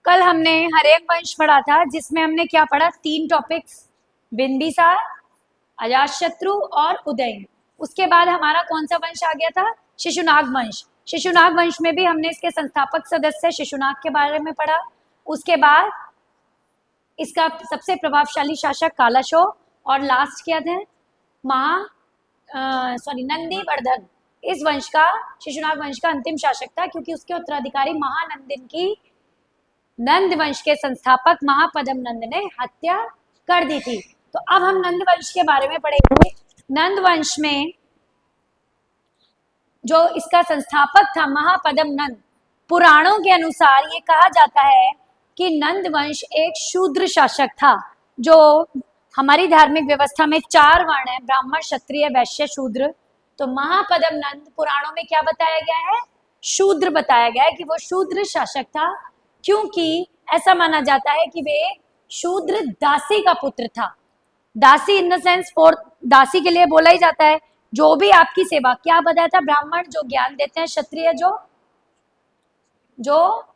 कल हमने हरेक वंश पढ़ा था, जिसमें हमने क्या पढ़ा, 3 टॉपिक्स, बिंबिसार, अजातशत्रु और उदयन। उसके बाद हमारा कौन सा वंश आ गया था, शिशुनाग वंश। शिशुनाग वंश में भी हमने इसके संस्थापक सदस्य शिशुनाग के बारे में पढ़ा। उसके बाद इसका सबसे प्रभावशाली शासक कालाशोक, और लास्ट क्या थे, नंदीवर्धन। इस वंश का, शिशुनाग वंश का अंतिम शासक था, क्योंकि उसके उत्तराधिकारी महानंदिन की नंद वंश के संस्थापक महापदम नंद ने हत्या कर दी थी। तो अब हम नंद वंश के बारे में पढ़ेंगे। नंद वंश में जो इसका संस्थापक था महापदम नंद, पुराणों के अनुसार ये कहा जाता है कि नंद वंश एक शूद्र शासक था। जो हमारी धार्मिक व्यवस्था में 4 वर्ण है, ब्राह्मण, क्षत्रिय, वैश्य, शूद्र। तो महापदम नंद पुराणों में क्या बताया गया है, शूद्र बताया गया है कि वो शूद्र शासक था, क्योंकि ऐसा माना जाता है कि वे शूद्र दासी का पुत्र था। दासी इन द सेंस, फोर्थ दासी के लिए बोला ही जाता है जो भी आपकी सेवा, क्या बताया था, ब्राह्मण जो ज्ञान देते हैं, क्षत्रिय जो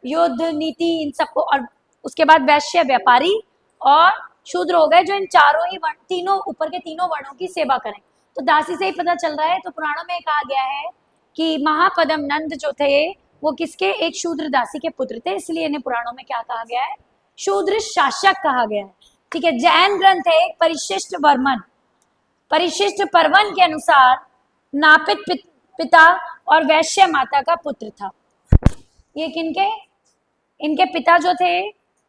युद्ध नीति इन सबको, और उसके बाद वैश्य व्यापारी, और शूद्र हो गए जो इन चारों ही वर्ण, तीनों ऊपर के तीनों वर्णों की सेवा करें। तो दासी से ही पता चल रहा है। तो पुराणों में कहा गया है कि महापदम नंद जो थे वो किसके, एक शूद्र दासी के पुत्र थे, इसलिए इन्हें पुराणों में क्या कहा गया है, शूद्र शासक कहा गया है। ठीक है। जैन ग्रंथ है एक परिशिष्ट वर्मन, परिशिष्ट परवन के अनुसार नापित पिता और वैश्य माता का पुत्र था। ये किनके, इनके पिता जो थे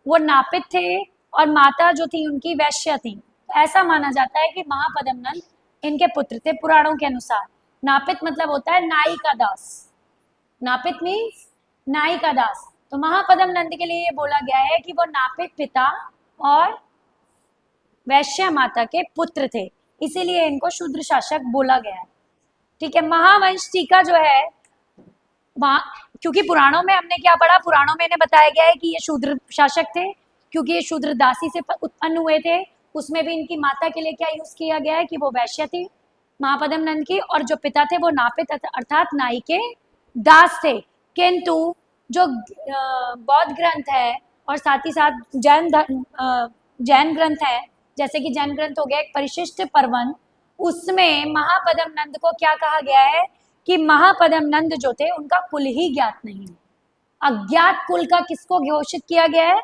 वो नापित थे और माता जो थी उनकी वैश्य थी। ऐसा माना जाता है कि महापदम नंद इनके पुत्र थे पुराणों के अनुसार। नापित मतलब होता है नाई का दास, नापित मीन्स नाई का दास। तो महापदम नंद के लिए ये बोला गया है कि वो नापित पिता और वैश्य माता के पुत्र थे, इसीलिए इनको शूद्र शासक बोला गया है। ठीक है। महावंश टीका जो है, क्योंकि पुराणों में हमने क्या पढ़ा, पुराणों में इन्हें बताया गया है कि ये शूद्र शासक थे, क्योंकि ये शूद्र दासी से उत्पन्न हुए थे। उसमें भी इनकी माता के लिए क्या यूज किया गया है कि वो वैश्य थी महापदम नंद की, और जो पिता थे वो नापित अर्थात नाई के दास थे। किंतु जो बौद्ध ग्रंथ है और साथ ही साथ जैन ग्रंथ है, जैसे कि जैन ग्रंथ हो गया एक परिशिष्ट परवन, उसमें महापदम नंद को क्या कहा गया है कि महापदम नंद जो थे उनका कुल ही ज्ञात नहीं है। अज्ञात कुल का किसको घोषित किया गया है,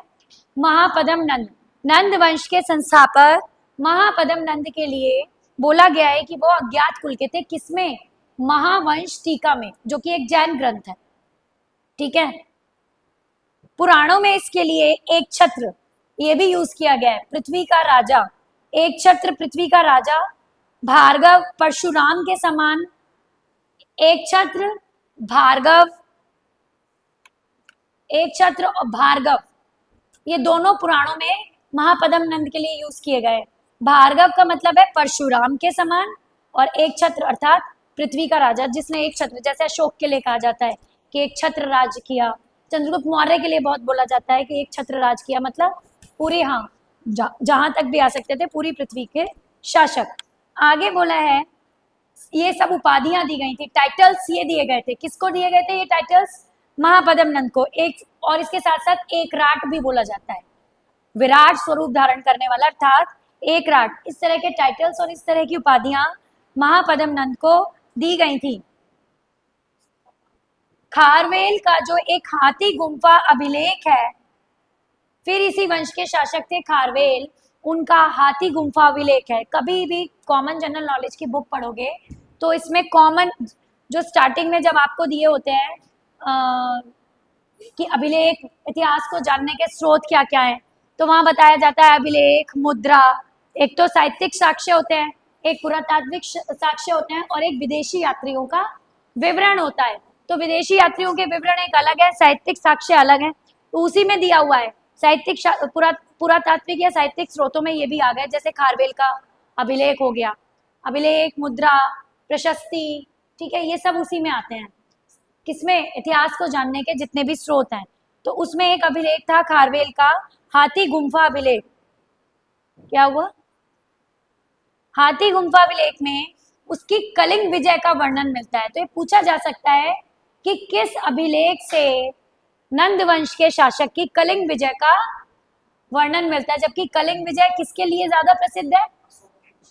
महापदम नंद। नंद वंश के संस्थापक महापदम नंद के लिए बोला गया है कि वो अज्ञात कुल के थे, किसमें, महावंश टीका में, जो कि एक जैन ग्रंथ है। ठीक है। पुराणों में इसके लिए एक छत्र ये भी यूज किया गया है, पृथ्वी का राजा, एक छत्र पृथ्वी का राजा, भार्गव परशुराम के समान, एक छत्र भार्गव, एक छत्र और भार्गव, ये दोनों पुराणों में महापदम नंद के लिए यूज किए गए। भार्गव का मतलब है परशुराम के समान, और एक छत्र अर्थात पृथ्वी का राजा, जिसने एक छत्र, जैसे अशोक के लिए कहा जाता है कि एक छत्र राज किया, चंद्रगुप्त मौर्य के लिए बहुत बोला जाता है कि एक छत्र राज किया, मतलब पूरे, हाँ, जहां तक भी आ सकते थे, पूरी पृथ्वी के शासक। आगे बोला है ये सब उपाधियां दी गई थी, टाइटल्स ये दिए गए थे, किसको दिए गए थे ये टाइटल्स, महापदम नंद को। एक और इसके साथ साथ एक राट भी बोला जाता है, विराट स्वरूप धारण करने वाला, अर्थात एक राट। इस तरह के टाइटल्स और इस तरह की उपाधियां महापदम नंद को दी गई थी। खारवेल का जो एक हाथी गुम्फा अभिलेख है, फिर इसी वंश के शासक थे खारवेल, उनका हाथी गुम्फा अभिलेख है। कभी भी कॉमन जनरल नॉलेज की बुक पढ़ोगे तो इसमें कॉमन जो स्टार्टिंग में जब आपको दिए होते हैं कि अभिलेख, इतिहास को जानने के स्रोत क्या क्या है, तो वहां बताया जाता है अभिलेख, मुद्रा, एक तो साहित्यिक साक्ष्य होते हैं, एक पुरातात्विक साक्ष्य होते हैं, और एक विदेशी यात्रियों का विवरण होता है। तो विदेशी यात्रियों के विवरण एक अलग है, साहित्यिक साक्ष्य अलग है। तो उसी में दिया हुआ है, साहित्यिक पुरातात्विक या साहित्यिक स्रोतों में ये भी आ गए, जैसे खारवेल का अभिलेख हो गया, अभिलेख, मुद्रा, प्रशस्ति, ठीक है, ये सब उसी में आते हैं, किसमें, इतिहास को जानने के जितने भी स्रोत हैं। तो उसमें एक अभिलेख था खारवेल का हाथी गुम्फा अभिलेख। क्या हुआ, हाथी गुम्फा अभिलेख में उसकी कलिंग विजय का वर्णन मिलता है। तो ये पूछा जा सकता है कि किस अभिलेख से नंद वंश के शासक की कलिंग विजय का वर्णन मिलता है, जबकि कलिंग विजय किसके लिए ज्यादा प्रसिद्ध है?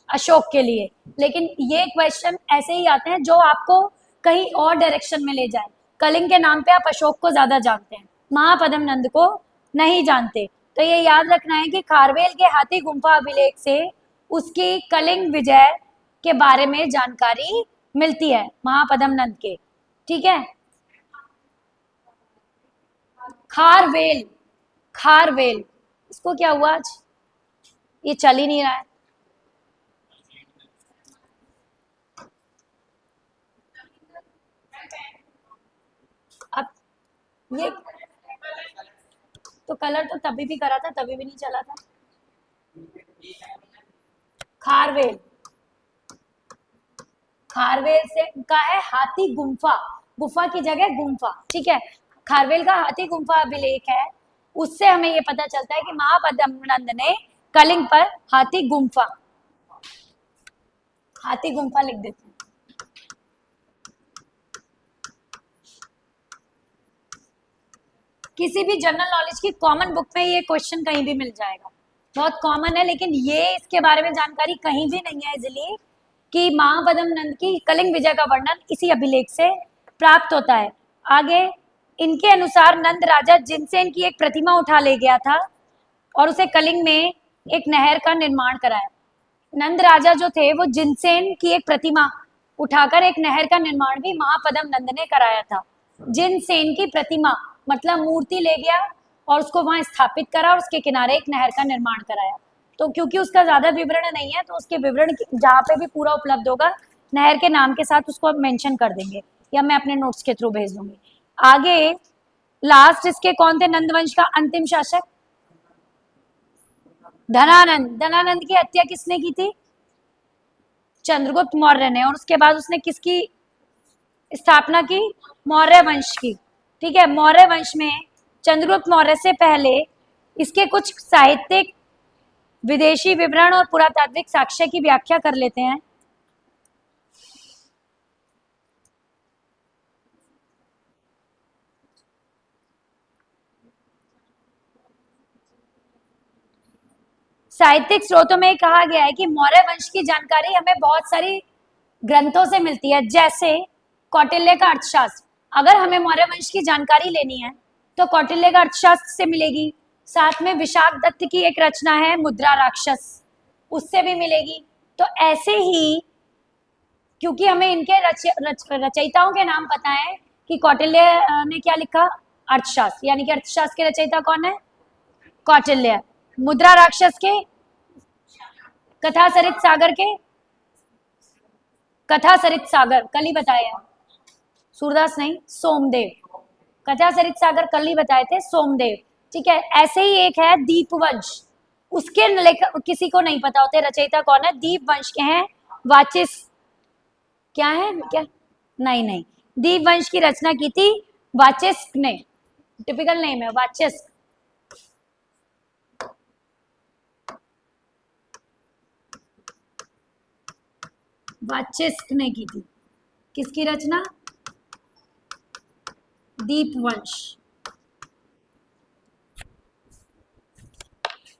अशोक के लिए। लेकिन ये क्वेश्चन ऐसे ही आते हैं जो आपको कहीं और डायरेक्शन में ले जाए। कलिंग के नाम पे आप अशोक को ज्यादा जानते हैं, महापद्म नंद को नहीं जानते। तो ये याद रखना है कि खारवेल के हाथी गुम्फा अभिलेख से उसकी कलिंग विजय के बारे में जानकारी मिलती है, महापद्म नंद के। ठीक है, खारवेल, खारवेल इसको क्या हुआ आज? ये चल ही नहीं रहा है। अब ये तो कलर तो तभी भी करा था, तभी भी नहीं चला था। खारवेल, खारवेल से का है हाथी गुम्फा, गुफा की जगह गुम्फा। ठीक है, खारवेल का हाथी गुम्फा अभिलेख है, उससे हमें ये पता चलता है कि महापद्म नंद ने कलिंग पर हाथी गुम्फा, हाथी गुम्फा लिख देते हैं। किसी भी जनरल नॉलेज की कॉमन बुक में ये क्वेश्चन कहीं भी मिल जाएगा, बहुत कॉमन है। लेकिन ये इसके बारे में जानकारी कहीं भी नहीं है इजिली कि महापद्म नंद की कलिंग विजय का वर्णन इसी अभिलेख से प्राप्त होता है। आगे, इनके अनुसार नंद राजा जिनसेन की एक प्रतिमा उठा ले गया था और उसे कलिंग में एक नहर का निर्माण कराया। नंद राजा जो थे वो जिनसेन की एक प्रतिमा उठाकर एक नहर का निर्माण भी महापद्म नंद ने कराया था। जिनसेन की प्रतिमा मतलब मूर्ति ले गया और उसको वहां स्थापित करा और उसके किनारे एक नहर का निर्माण कराया। तो क्योंकि उसका ज्यादा विवरण नहीं है तो उसके विवरण जहाँ पे भी पूरा उपलब्ध होगा नहर के नाम के साथ उसको मेंशन कर देंगे या मैं अपने नोट्स के थ्रू भेज दूंगी। आगे, लास्ट इसके कौन थे नंदवंश का अंतिम शासक? धनानंद। धनानंद की हत्या किसने की थी? चंद्रगुप्त मौर्य ने। और उसके बाद उसने किसकी स्थापना की? मौर्य वंश की। ठीक है, मौर्य वंश में चंद्रगुप्त मौर्य से पहले इसके कुछ साहित्यिक, विदेशी विवरण और पुरातात्विक साक्ष्य की व्याख्या कर लेते हैं। साहित्यिक स्रोतों में कहा गया है कि मौर्य वंश की जानकारी हमें बहुत सारी ग्रंथों से मिलती है, जैसे कौटिल्य का अर्थशास्त्र। अगर हमें मौर्य वंश की जानकारी लेनी है तो कौटिल्य का अर्थशास्त्र से मिलेगी। साथ में विशाख दत्त की एक रचना है मुद्रा राक्षस, उससे भी मिलेगी। तो ऐसे ही, क्योंकि हमें इनके रचयिताओं के नाम पता है कि कौटिल्य ने क्या लिखा? अर्थशास्त्र, यानी कि अर्थशास्त्र के रचयिता कौन है? कौटिल्य। मुद्रा राक्षस के, कथा सरित सागर के, कथा सरित सागर कल ही बताया, सूरदास नहीं, सोमदेव। कथा सरित सागर कल ही बताए थे, सोमदेव। ठीक है, ऐसे ही एक है दीपवंश, उसके लेखक किसी को नहीं पता होते रचयिता कौन है। दीपवंश के हैं वाचिस, क्या है क्या? नहीं नहीं, दीपवंश की रचना की थी वाचिस्क ने, टिपिकल नेम है वाचिस्क। वाचिस्क ने की थी किसकी रचना? दीपवंश।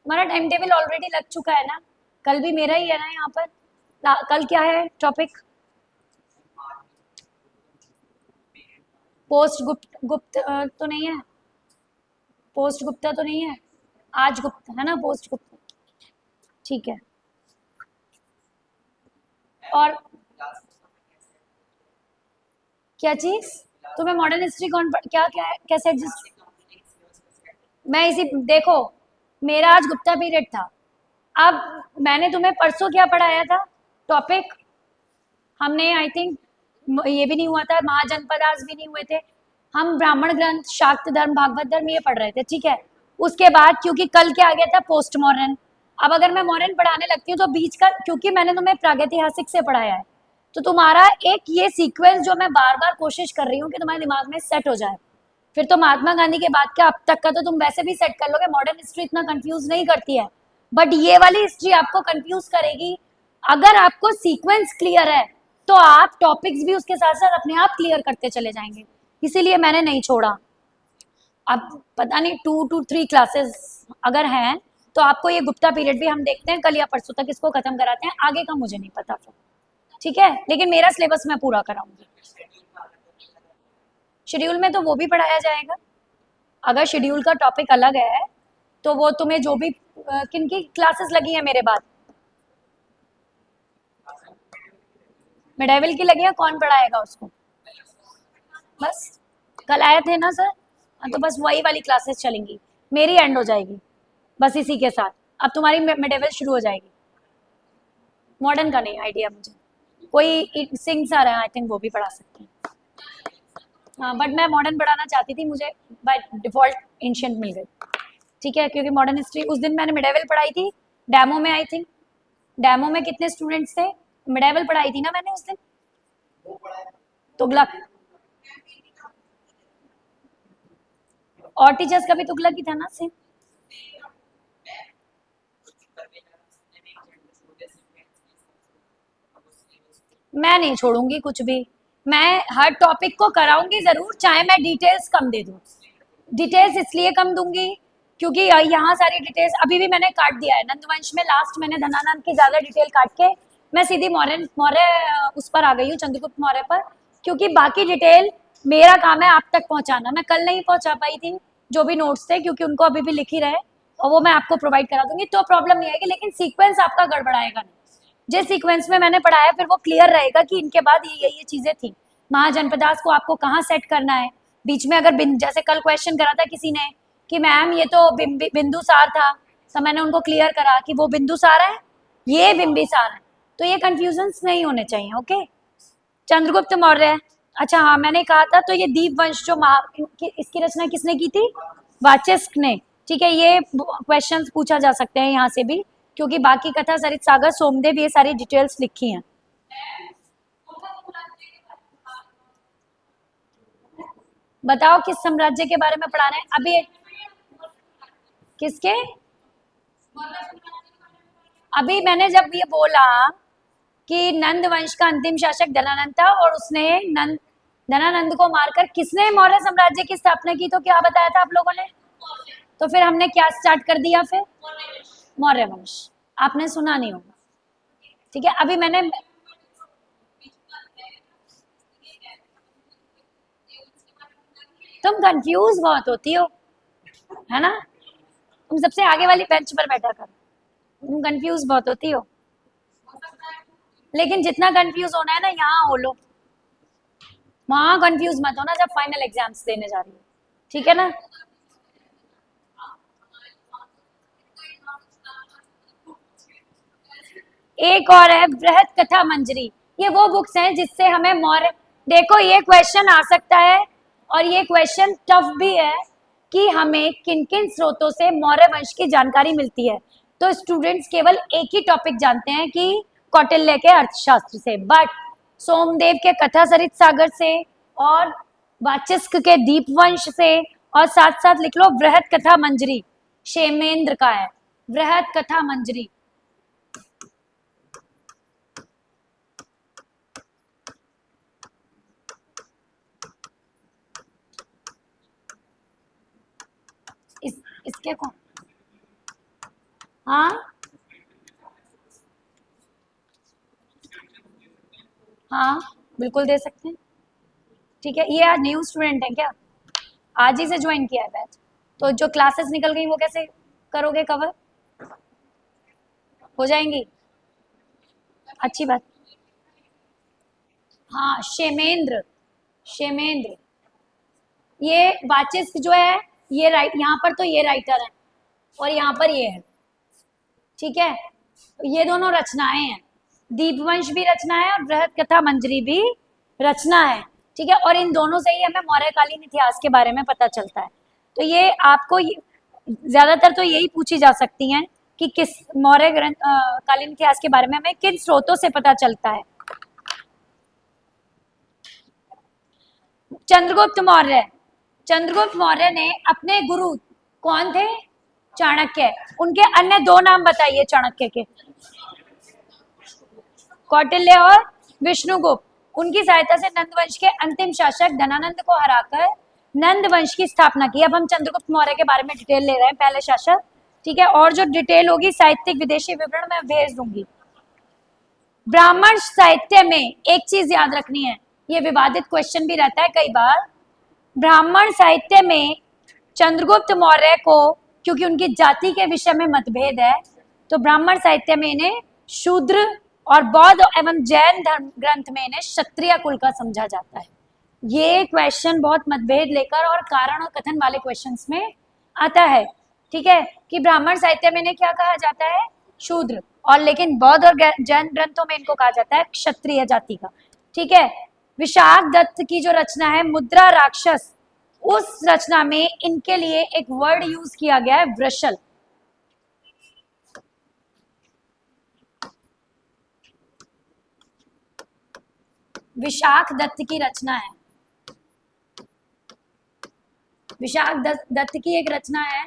हमारा टाइम टेबल ऑलरेडी लग चुका है ना, कल भी मेरा ही है ना यहाँ पर। कल क्या है टॉपिक? पोस्ट गुप्त तो नहीं है, पोस्ट गुप्ता तो नहीं है, आज गुप्ता है ना, पोस्ट गुप्ता। ठीक है, और क्या चीज? तुम्हें मॉडर्न हिस्ट्री कौन क्या क्या है, कैसे एडजस्ट? मैं इसी, देखो मेरा आज गुप्ता पीरियड था। अब मैंने तुम्हें परसों क्या पढ़ाया था टॉपिक? हमने आई थिंक ये भी नहीं हुआ था, महाजनपदास भी नहीं हुए थे, हम ब्राह्मण ग्रंथ, शाक्त धर्म, भागवत धर्म ये पढ़ रहे थे। ठीक है, उसके बाद क्योंकि कल क्या आ गया था? Post modern. अब अगर मैं मॉडर्न पढ़ाने लगती हूँ तो बीच का, क्योंकि मैंने तुम्हें प्रागैतिहासिक से पढ़ाया है, तो तुम्हारा एक ये सीक्वेंस जो मैं बार बार कोशिश कर रही हूँ कि तुम्हारे दिमाग में सेट हो जाए, फिर तो महात्मा गांधी के बाद का अब तक का तो तुम वैसे भी सेट कर लोगे। मॉडर्न हिस्ट्री इतना कंफ्यूज नहीं करती है, बट ये वाली हिस्ट्री आपको कंफ्यूज करेगी। अगर आपको सीक्वेंस क्लियर है तो आप टॉपिक्स भी उसके साथ साथ अपने आप क्लियर करते चले जाएंगे, इसीलिए मैंने नहीं छोड़ा। अब पता नहीं 2 to 3 क्लासेस अगर हैं तो आपको ये गुप्ता पीरियड भी हम देखते हैं कल या परसों तक इसको खत्म कराते हैं, आगे का मुझे नहीं पता फिर, ठीक है, लेकिन मेरा सिलेबस मैं पूरा कराऊंगी। शेड्यूल में तो वो भी पढ़ाया जाएगा, अगर शेड्यूल का टॉपिक अलग है तो वो तुम्हें जो भी किन की क्लासेस लगी है मेरे बाद, मिडाइवल की लगी है, कौन पढ़ाएगा उसको? बस कल आए थे ना सर, हाँ, तो बस वही वाली क्लासेस चलेंगी, मेरी एंड हो जाएगी बस इसी के साथ। अब तुम्हारी मिडाइवल शुरू हो जाएगी। मॉडर्न का नहीं आइडिया मुझे, कोई सिंह सर है आई थिंक वो भी पढ़ा सकते हैं, हाँ, बट मैं मॉडर्न पढ़ाना चाहती थी, मुझे बाय डिफॉल्ट एंशिएंट मिल गई, ठीक है, क्योंकि मॉडर्न हिस्ट्री उस दिन मैंने मिडाइवल पढ़ाई थी डेमो में, आई थिंक डेमो में कितने स्टूडेंट्स थे, मिडाइवल पढ़ाई थी ना मैंने उस दिन, तुगलक, और टीचर्स का भी तुगलक ही था ना सेम। मैं नहीं छोड़ूंगी कुछ भी, मैं हर टॉपिक को कराऊंगी जरूर, चाहे मैं डिटेल्स कम दे दूं। डिटेल्स इसलिए कम दूंगी क्योंकि यहाँ सारी डिटेल्स अभी भी मैंने काट दिया है, नंदवंश में लास्ट मैंने धनानंद की ज्यादा डिटेल काट के मैं सीधी मौर्य मौर्य उस पर आ गई हूँ, चंद्रगुप्त मौर्य पर, क्योंकि बाकी डिटेल मेरा काम है आप तक पहुंचाना, मैं कल नहीं पहुंचा पाई थी जो भी नोट्स थे क्योंकि उनको अभी भी लिख ही रहे, और वो मैं आपको प्रोवाइड करा दूंगी तो प्रॉब्लम नहीं आएगी, लेकिन सीक्वेंस आपका गड़बड़ाएगा नहीं, जिस सीक्वेंस में मैंने पढ़ाया फिर वो क्लियर रहेगा कि इनके बाद ये चीजें थी, महाजनपदास को आपको कहाँ सेट करना है, बीच में अगर जैसे कल क्वेश्चन करा था किसी ने कि मैम ये तो बिंदुसार था, तो मैंने उनको क्लियर करा कि वो बिंदुसार है, ये बिंबिसार है, तो ये कंफ्यूजन नहीं होने चाहिए, ओके। चंद्रगुप्त मौर्य, अच्छा हाँ मैंने कहा था, तो ये दीप वंश जो इसकी रचना किसने की थी? वाचस्क ने, ठीक है, ये क्वेश्चंस पूछा जा सकते हैं यहाँ से भी, क्योंकि बाकी कथा सरित सागर सोमदेव ये सारी डिटेल्स लिखी हैं। बताओ किस साम्राज्य के बारे में पढ़ा रहे हैं अभी? किसके? अभी मैंने जब ये बोला कि नंद वंश का अंतिम शासक धनानंद था और उसने धनानंद को मारकर किसने मौर्य साम्राज्य की स्थापना की, तो क्या बताया था आप लोगों ने? तो फिर हमने क्या स्टार्ट कर दिया फिर? मौर्य वंश, आपने सुना नहीं होगा, ठीक है। अभी मैंने तुम कंफ्यूज बहुत होती हो, है ना, तुम सबसे आगे वाली बेंच पर बैठा करो, तुम कंफ्यूज बहुत होती हो, लेकिन जितना कंफ्यूज होना है ना यहाँ हो लो, वहां कंफ्यूज मत होना जब फाइनल एग्जाम्स देने जा रही हो, ठीक है ना। एक और है बृहद कथा मंजरी, ये वो बुक्स हैं जिससे हमें मौर्य, देखो ये क्वेश्चन आ सकता है और ये क्वेश्चन टफ भी है कि हमें किन किन स्रोतों से मौर्य वंश की जानकारी मिलती है, तो स्टूडेंट्स केवल एक ही टॉपिक जानते हैं कि कौटिल्य के अर्थशास्त्र से, बट सोमदेव के कथा सरित सागर से और वाचस्क के दीपवंश से, और साथ साथ लिख लो बृहद कथा मंजरी, क्षेमेंद्र का है बृहद कथा मंजरी। इसके कौन? हाँ हाँ बिल्कुल दे सकते हैं, ठीक है। ये आज न्यू स्टूडेंट है क्या? आज ही से ज्वाइन किया है बैच, तो जो क्लासेस निकल गई वो कैसे करोगे कवर? हो जाएंगी, अच्छी बात। हाँ क्षेमेंद्र, क्षेमेंद्र, ये वाचिस्क जो है ये राइट, यहाँ पर तो ये राइटर है और यहाँ पर ये है, ठीक है, ये दोनों रचनाएं हैं, दीपवंश भी रचना है और बृहद कथा मंजरी भी रचना है, ठीक है, और इन दोनों से ही हमें मौर्यकालीन इतिहास के बारे में पता चलता है, तो ये आपको ज्यादातर तो यही पूछी जा सकती हैं कि किस मौर्य कालीन इतिहास के बारे में हमें किन स्रोतों से पता चलता है। चंद्रगुप्त मौर्य, चंद्रगुप्त मौर्य ने अपने गुरु कौन थे? चाणक्य, उनके अन्य दो नाम बताइए चाणक्य के। कौटिल्य और विष्णुगुप्त, उनकी सहायता से नंदवंश के अंतिम शासक धनानंद को हराकर नंद वंश की स्थापना की। अब हम चंद्रगुप्त मौर्य के बारे में डिटेल ले रहे हैं, पहले शासक, ठीक है, और जो डिटेल होगी साहित्यिक विदेशी विवरण मैं भेज दूंगी। ब्राह्मण साहित्य में एक चीज याद रखनी है, ये विवादित क्वेश्चन भी रहता है कई बार। ब्राह्मण साहित्य में चंद्रगुप्त मौर्य को, क्योंकि उनकी जाति के विषय में मतभेद है, तो ब्राह्मण साहित्य में इन्हें शूद्र और बौद्ध एवं जैन धर्म ग्रंथ में इन्हें क्षत्रिय कुल का समझा जाता है। ये क्वेश्चन बहुत मतभेद लेकर और कारण और कथन वाले क्वेश्चंस में आता है, ठीक है, कि ब्राह्मण साहित्य में इन्हें क्या कहा जाता है, शूद्र, और लेकिन बौद्ध और जैन ग्रंथों में इनको कहा जाता है क्षत्रिय जाति का, ठीक है। विशाख दत्त की जो रचना है मुद्रा राक्षस, उस रचना में इनके लिए एक वर्ड यूज किया गया है वृषल। विशाख दत्त की रचना है, विशाख दत्त की एक रचना है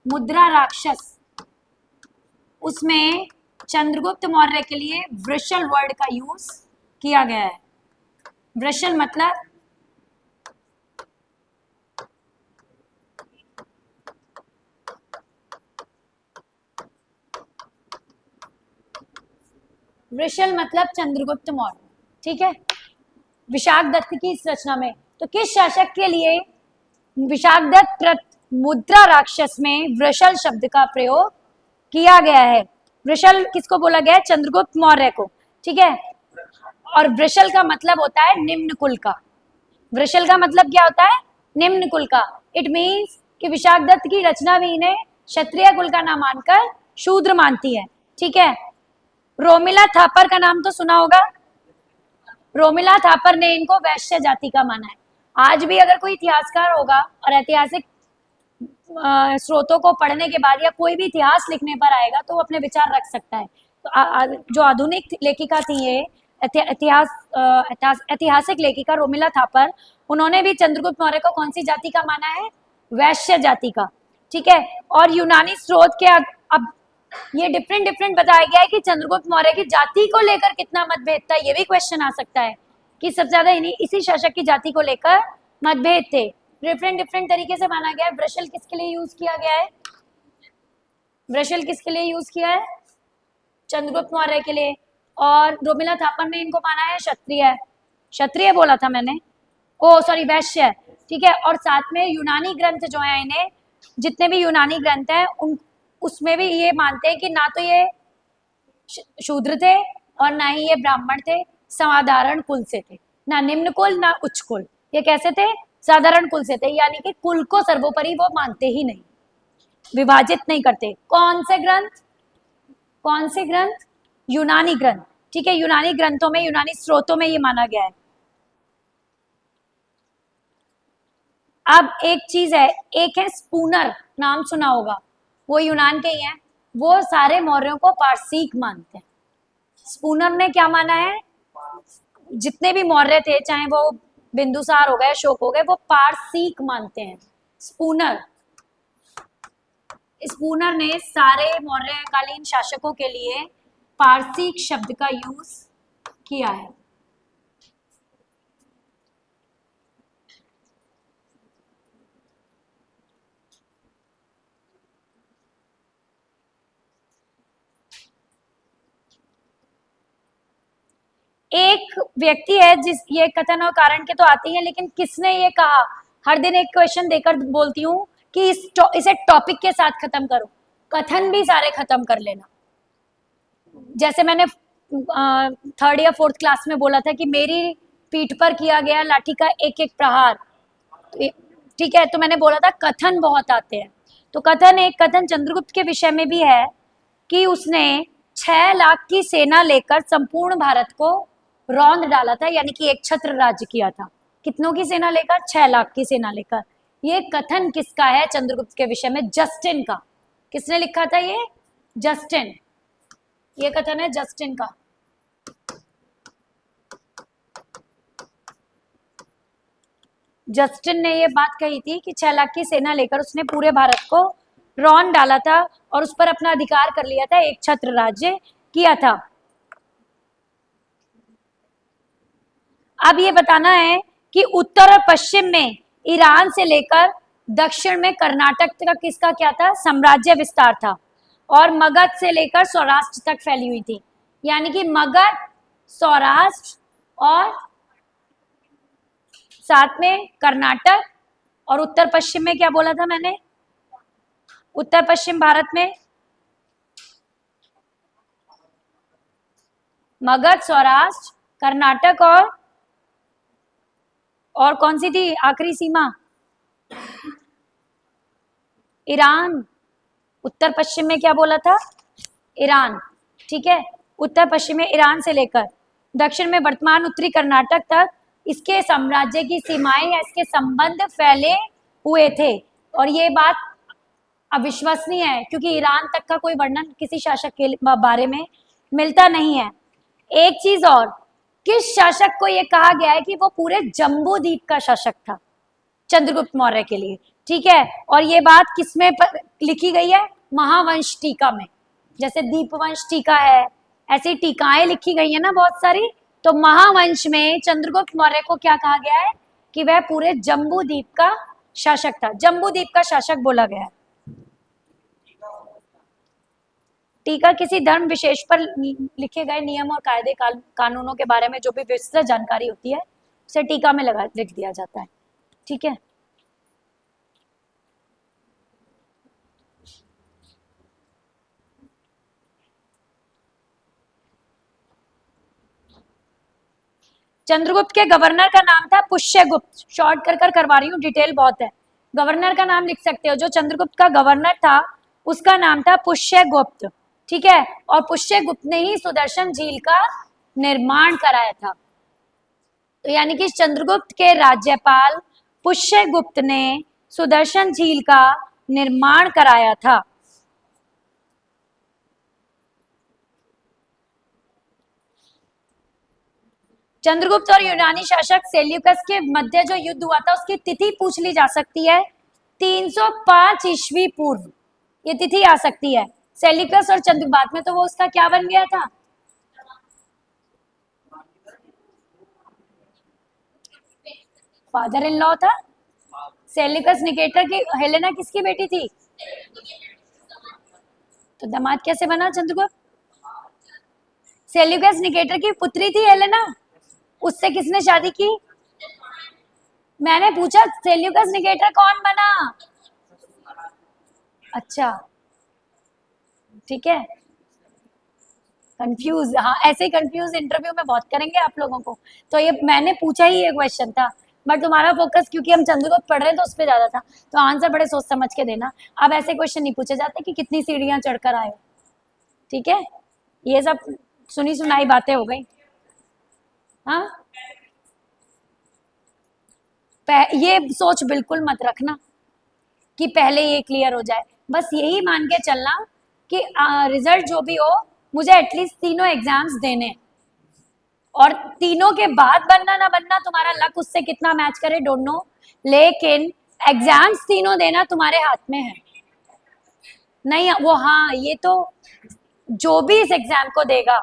मुद्रा राक्षस, उसमें चंद्रगुप्त मौर्य के लिए वृषल वर्ड का यूज किया गया है। वृषल मतलब चंद्रगुप्त मौर्य, ठीक है, विशाख दत्त की इस रचना में। तो किस शासक के लिए विशाख दत्त मुद्रा राक्षस में वृषल शब्द का प्रयोग किया गया है? वृषल किसको बोला गया है? चंद्रगुप्त मौर्य को, ठीक है। और वृषल का मतलब होता है निम्न कुल का। वृषल का मतलब क्या होता है? निम्न कुल का। इट मीन्स कि विशाख दत्त की रचना भी इन्हें क्षत्रिय कुल का नाम मानकर शूद्र मानती है, ठीक है। रोमिला थापर का नाम तो सुना होगा। रोमिला थापर ने इनको वैश्य जाति का माना है। आज भी अगर कोई इतिहासकार होगा और ऐतिहासिक स्रोतों को पढ़ने के बाद या कोई भी इतिहास लिखने पर आएगा तो वो अपने विचार रख सकता है। तो जो आधुनिक लेखिका थी ये ऐतिहासिक लेखिका रोमिला थापर, उन्होंने भी चंद्रगुप्त मौर्य को कौन सी जाति का माना है? वैश्य जाति का, ठीक है। और यूनानी स्रोत के अब ये डिफरेंट बताया गया है कि चंद्रगुप्त मौर्य की जाति को लेकर कितना मतभेद था, ये भी क्वेश्चन आ सकता है कि सबसे ज्यादा इसी शासक की जाति को लेकर मतभेद थे। डिफरेंट तरीके से माना गया है। वृषल किसके लिए यूज किया गया है? वृषल किसके लिए यूज किया है? चंद्रगुप्त मौर्य के लिए। और रोमिला थापर ने इनको माना है क्षत्रिय, क्षत्रिय बोला था मैंने, ओ सॉरी वैश्य, ठीक है। और साथ में यूनानी ग्रंथ जो है, इन्हें जितने भी यूनानी ग्रंथ है उन उसमें भी ये मानते हैं कि ना तो ये शूद्र थे और ना ही ये ब्राह्मण थे, साधारण कुल से थे, ना निम्न कुल ना उच्च कुल, ये कैसे थे? साधारण कुल से थे, यानी कि कुल को सर्वोपरि वो मानते ही नहीं, विभाजित नहीं करते। कौन से ग्रंथ? कौन से ग्रंथ? यूनानी ग्रंथ, ठीक है। यूनानी ग्रंथों में, यूनानी स्रोतों में ये माना गया है। अब एक चीज है, एक है स्पूनर, नाम सुना होगा, वो यूनान के ही हैं, वो सारे मौर्यों को पारसीक मानते हैं। स्पूनर ने क्या माना है? जितने भी मौर्य थे, चाहे वो बिंदुसार हो गए, अशोक हो गए, वो पारसीक मानते हैं। स्पूनर ने सारे मौर्यकालीन शासकों के लिए पारसीक शब्द का यूज किया है। एक व्यक्ति है जिस, ये कथन और कारण के तो आते हैं, लेकिन किसने ये कहा? हर दिन एक क्वेश्चन देकर बोलती हूँ कि इसे टॉपिक के साथ खत्म करो, कथन भी सारे खत्म कर लेना। जैसे मैंने थर्ड या फोर्थ क्लास में बोला था कि मेरी पीठ पर किया गया लाठी का एक एक प्रहार, ठीक है, तो मैंने बोला था कथन बहुत आते हैं। तो एक कथन चंद्रगुप्त के विषय में भी है कि उसने 6 लाख की सेना लेकर संपूर्ण भारत को रौंद डाला था, यानी कि एक छत्र राज्य किया था। कितनों की सेना लेकर? 6 लाख की सेना लेकर। ये कथन किसका है चंद्रगुप्त के विषय में? जस्टिन का। किसने लिखा था ये? जस्टिन। ये कथन है जस्टिन का। जस्टिन ने ये बात कही थी कि 6 लाख की सेना लेकर उसने पूरे भारत को रौंद डाला था और उस पर अपना अधिकार कर लिया था, एक छत्र राज्य किया था। अब ये बताना है कि उत्तर और पश्चिम में ईरान से लेकर दक्षिण में कर्नाटक तक किसका क्या था, साम्राज्य विस्तार था, और मगध से लेकर सौराष्ट्र तक फैली हुई थी। यानी कि मगध, सौराष्ट्र और साथ में कर्नाटक, और उत्तर पश्चिम में क्या बोला था मैंने, उत्तर पश्चिम भारत में मगध, सौराष्ट्र, कर्नाटक और कौन सी थी आखिरी सीमा, ईरान। उत्तर पश्चिम में क्या बोला था, ईरान। ठीक है, उत्तर पश्चिम में ईरान से लेकर दक्षिण में वर्तमान उत्तरी कर्नाटक तक इसके साम्राज्य की सीमाएं या इसके संबंध फैले हुए थे। और ये बात अविश्वसनीय है क्योंकि ईरान तक का कोई वर्णन किसी शासक के बारे में मिलता नहीं है। एक चीज और, किस शासक को यह कहा गया है कि वो पूरे जम्बू द्वीप का शासक था चंद्रगुप्त मौर्य के लिए। ठीक है, और ये बात किसमें लिखी गई है, महावंश टीका में। जैसे दीपवंश टीका है, ऐसी टीकाएं लिखी गई है ना बहुत सारी, तो महावंश में चंद्रगुप्त मौर्य को क्या कहा गया है कि वह पूरे जम्बू द्वीप का शासक था, जम्बू द्वीप का शासक बोला गया है। टीका किसी धर्म विशेष पर लिखे गए नियम और कायदे कानूनों के बारे में जो भी विस्तृत जानकारी होती है उसे टीका में लिख दिया जाता है। ठीक है, चंद्रगुप्त के गवर्नर का नाम था पुष्यगुप्त। शॉर्ट कर करवा रही हूँ, डिटेल बहुत है। गवर्नर का नाम लिख सकते हो, जो चंद्रगुप्त का गवर्नर था उसका नाम था पुष्यगुप्त। ठीक है, और पुष्यगुप्त ने ही सुदर्शन झील का निर्माण कराया था। तो यानी कि चंद्रगुप्त के राज्यपाल पुष्यगुप्त ने सुदर्शन झील का निर्माण कराया था। चंद्रगुप्त और यूनानी शासक सेल्यूकस के मध्य जो युद्ध हुआ था उसकी तिथि पूछ ली जा सकती है 305 ईस्वी पूर्व, ये तिथि आ सकती है। सेल्यूकस और चंद्रगुप्त में तो वो उसका क्या बन गया था, फादर इन लॉ था। सेल्यूकस निकेटर की हेलेना किसकी बेटी थी, तो दामाद कैसे बना चंद्रगुप्त, सेल्यूकस निकेटर की पुत्री थी हेलेना, उससे किसने शादी की, मैंने पूछा सेल्यूकस निकेटर कौन बना। अच्छा ठीक है, कंफ्यूज, हाँ ऐसे ही कंफ्यूज इंटरव्यू में बहुत करेंगे आप लोगों को। तो ये मैंने पूछा ही ये क्वेश्चन था, बट तुम्हारा फोकस क्योंकि हम चंद्रगुप्त पढ़ रहे हैं तो उस पर ज्यादा था, तो आंसर बड़े सोच समझ के देना। अब ऐसे क्वेश्चन नहीं पूछे जाते कि कितनी सीढ़ियां चढ़कर आए। ठीक है, ये सब सुनी सुनाई बातें हो गई। हाँ, ये सोच बिल्कुल मत रखना कि पहले ये क्लियर हो जाए, बस यही मान के चलना कि रिजल्ट जो भी हो मुझे एटलीस्ट तीनों एग्जाम्स देने, और तीनों के बाद बनना ना बनना तुम्हारा लक उससे कितना मैच करे डोंट नो, लेकिन एग्जाम्स तीनों देना तुम्हारे हाथ में है। नहीं वो, हाँ ये तो जो भी इस एग्जाम को देगा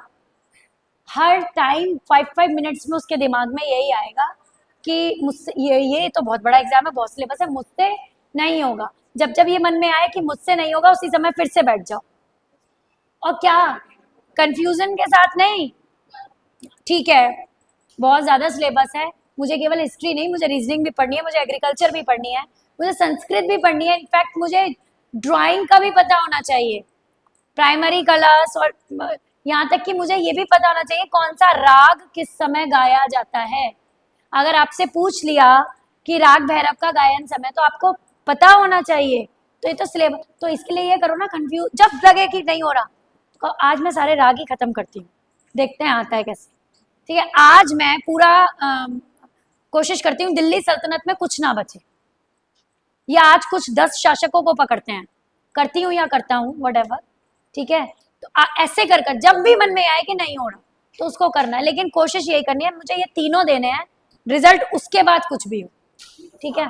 हर टाइम 5 मिनट्स में उसके दिमाग में यही आएगा कि मुझसे ये तो बहुत बड़ा एग्जाम है, बहुत सिलेबस है, मुझसे नहीं होगा। जब जब ये मन में आए कि मुझसे नहीं होगा उसी समय फिर से बैठ जाओ, और क्या कंफ्यूजन के साथ नहीं। ठीक है, बहुत ज्यादा सिलेबस है, मुझे केवल हिस्ट्री नहीं, मुझे रीजनिंग भी पढ़नी है, मुझे एग्रीकल्चर भी पढ़नी है, मुझे संस्कृत भी पढ़नी है, इनफैक्ट मुझे ड्राइंग का भी पता होना चाहिए, प्राइमरी कलर्स, और यहाँ तक कि मुझे ये भी पता होना चाहिए कौन सा राग किस समय गाया जाता है। अगर आपसे पूछ लिया कि राग भैरव का गायन समय, तो आपको पता होना चाहिए। तो ये तो सिलेबस, तो इसके लिए ये करो ना कंफ्यूज, जब लगे कि नहीं हो रहा तो आज मैं सारे राग ही खत्म करती हूँ, देखते हैं आता है कैसे। ठीक है, आज मैं पूरा कोशिश करती हूँ दिल्ली सल्तनत में कुछ ना बचे, या आज कुछ 10 शासकों को पकड़ते हैं, करती हूँ या करता हूँ व्हाटएवर। ठीक है, तो ऐसे कर कर जब भी मन में आए कि नहीं हो रहा तो उसको करना है, लेकिन कोशिश यही करनी है मुझे ये तीनों देने हैं, रिजल्ट उसके बाद कुछ भी हो। ठीक है,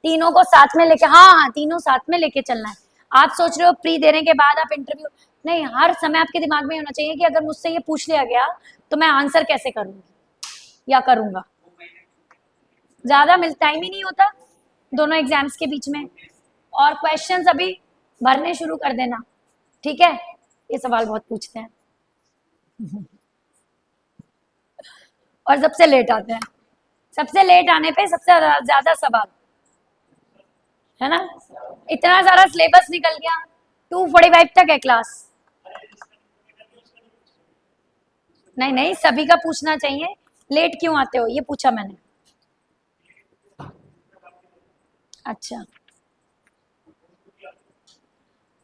तीनों को साथ में लेके, हाँ तीनों साथ में लेके चलना है। आप सोच रहे हो प्री देने के बाद आप इंटरव्यू, नहीं, हर समय आपके दिमाग में होना चाहिए कि अगर मुझसे ये पूछ लिया गया तो मैं आंसर कैसे करूंगी। या करूंगा? ज्यादा मिल टाइम ही नहीं होता दोनों एग्जाम्स के बीच में। और क्वेश्चंस अभी भरने शुरू कर देना, ठीक है? ये सवाल बहुत पूछते हैं और सबसे लेट आते हैं। सबसे लेट आने पे सबसे ज्यादा सवाल, है ना? इतना सारा सिलेबस निकल गया, 2:45 तक है क्लास। नहीं नहीं, सभी का पूछना चाहिए। लेट क्यों आते हो ये पूछा मैंने। अच्छा,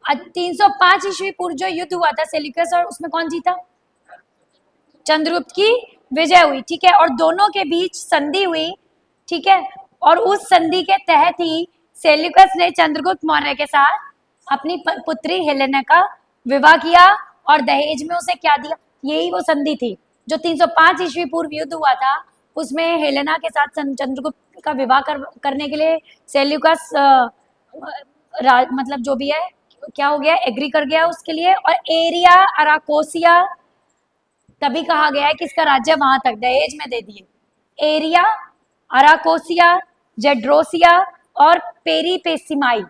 305 ईस्वी पूर्व जो युद्ध हुआ था सेल्यूकस, और उसमें कौन जीता? चंद्रगुप्त की विजय हुई, ठीक है। और दोनों के बीच संधि हुई, ठीक है। और उस संधि के तहत ही सेल्यूकस ने चंद्रगुप्त मौर्य के साथ अपनी पुत्री हेलेना का विवाह किया और दहेज में उसे क्या दिया। यही वो संधि थी जो 305 ईस्वी पूर्व युद्ध हुआ था। उसमें हेलेना के साथ चंद्रगुप्त का विवाह करने के लिए सेल्यूकस मतलब जो भी है क्या हो गया, एग्री कर गया उसके लिए। और एरिया अराकोसिया तभी कहा गया है कि इसका राज्य वहां तक दहेज में दे दिए। एरिया, अराकोसिया, जेड्रोसिया और पेरीपेसिमाई,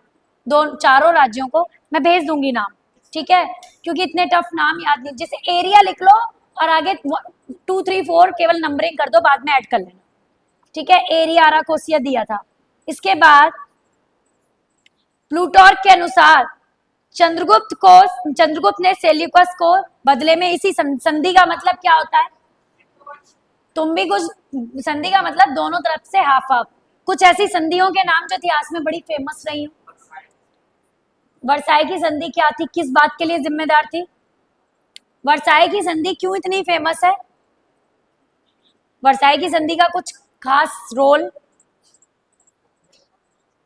दो चारों राज्यों को मैं भेज दूंगी नाम, ठीक है? क्योंकि इतने टफ नाम याद नहीं। जैसे एरिया लिख लो और आगे 2, 3, 4 केवल नंबरिंग कर दो, बाद में ऐड कर लेना, ठीक है? एरिया अराकोसिया दिया था। इसके बाद प्लूटोर्क के अनुसार चंद्रगुप्त ने सेल्यूकस को बदले में इसी संधि का मतलब क्या होता है? तुम भी कुछ, संधि का मतलब दोनों तरफ से हाफ हाफ। कुछ ऐसी संधियों के नाम जो इतिहास में बड़ी फेमस रही हो। वर्साई की संधि क्या थी, किस बात के लिए जिम्मेदार थी? वर्साई की संधि क्यों इतनी फेमस है? वर्साई की संधि का कुछ खास रोल?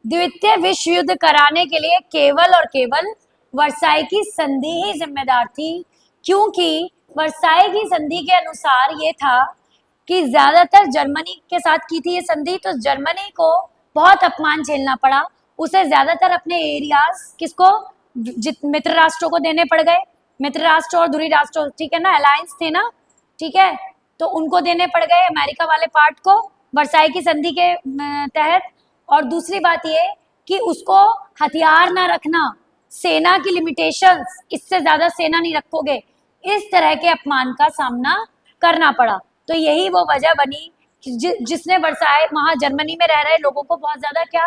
द्वितीय विश्व युद्ध कराने के लिए केवल और केवल वर्साई की संधि ही जिम्मेदार थी, क्योंकि वर्साई की संधि के अनुसार ये था कि ज्यादातर जर्मनी के साथ की थी ये संधि, तो जर्मनी को बहुत अपमान झेलना पड़ा। उसे ज्यादातर अपने एरियाज किसको, मित्र राष्ट्रों को देने पड़ गए। मित्र राष्ट्र और धुरी राष्ट्र, ठीक है ना, अलायंस थे ना, ठीक है? तो उनको देने पड़ गए अमेरिका वाले पार्ट को वर्साई की संधि के तहत। और दूसरी बात ये कि उसको हथियार ना रखना, सेना की लिमिटेशंस, इससे ज्यादा सेना नहीं रखोगे, इस तरह के अपमान का सामना करना पड़ा। तो यही वो वजह बनी जिसने वर्साई, वहां जर्मनी में रह रहे लोगों को बहुत ज्यादा क्या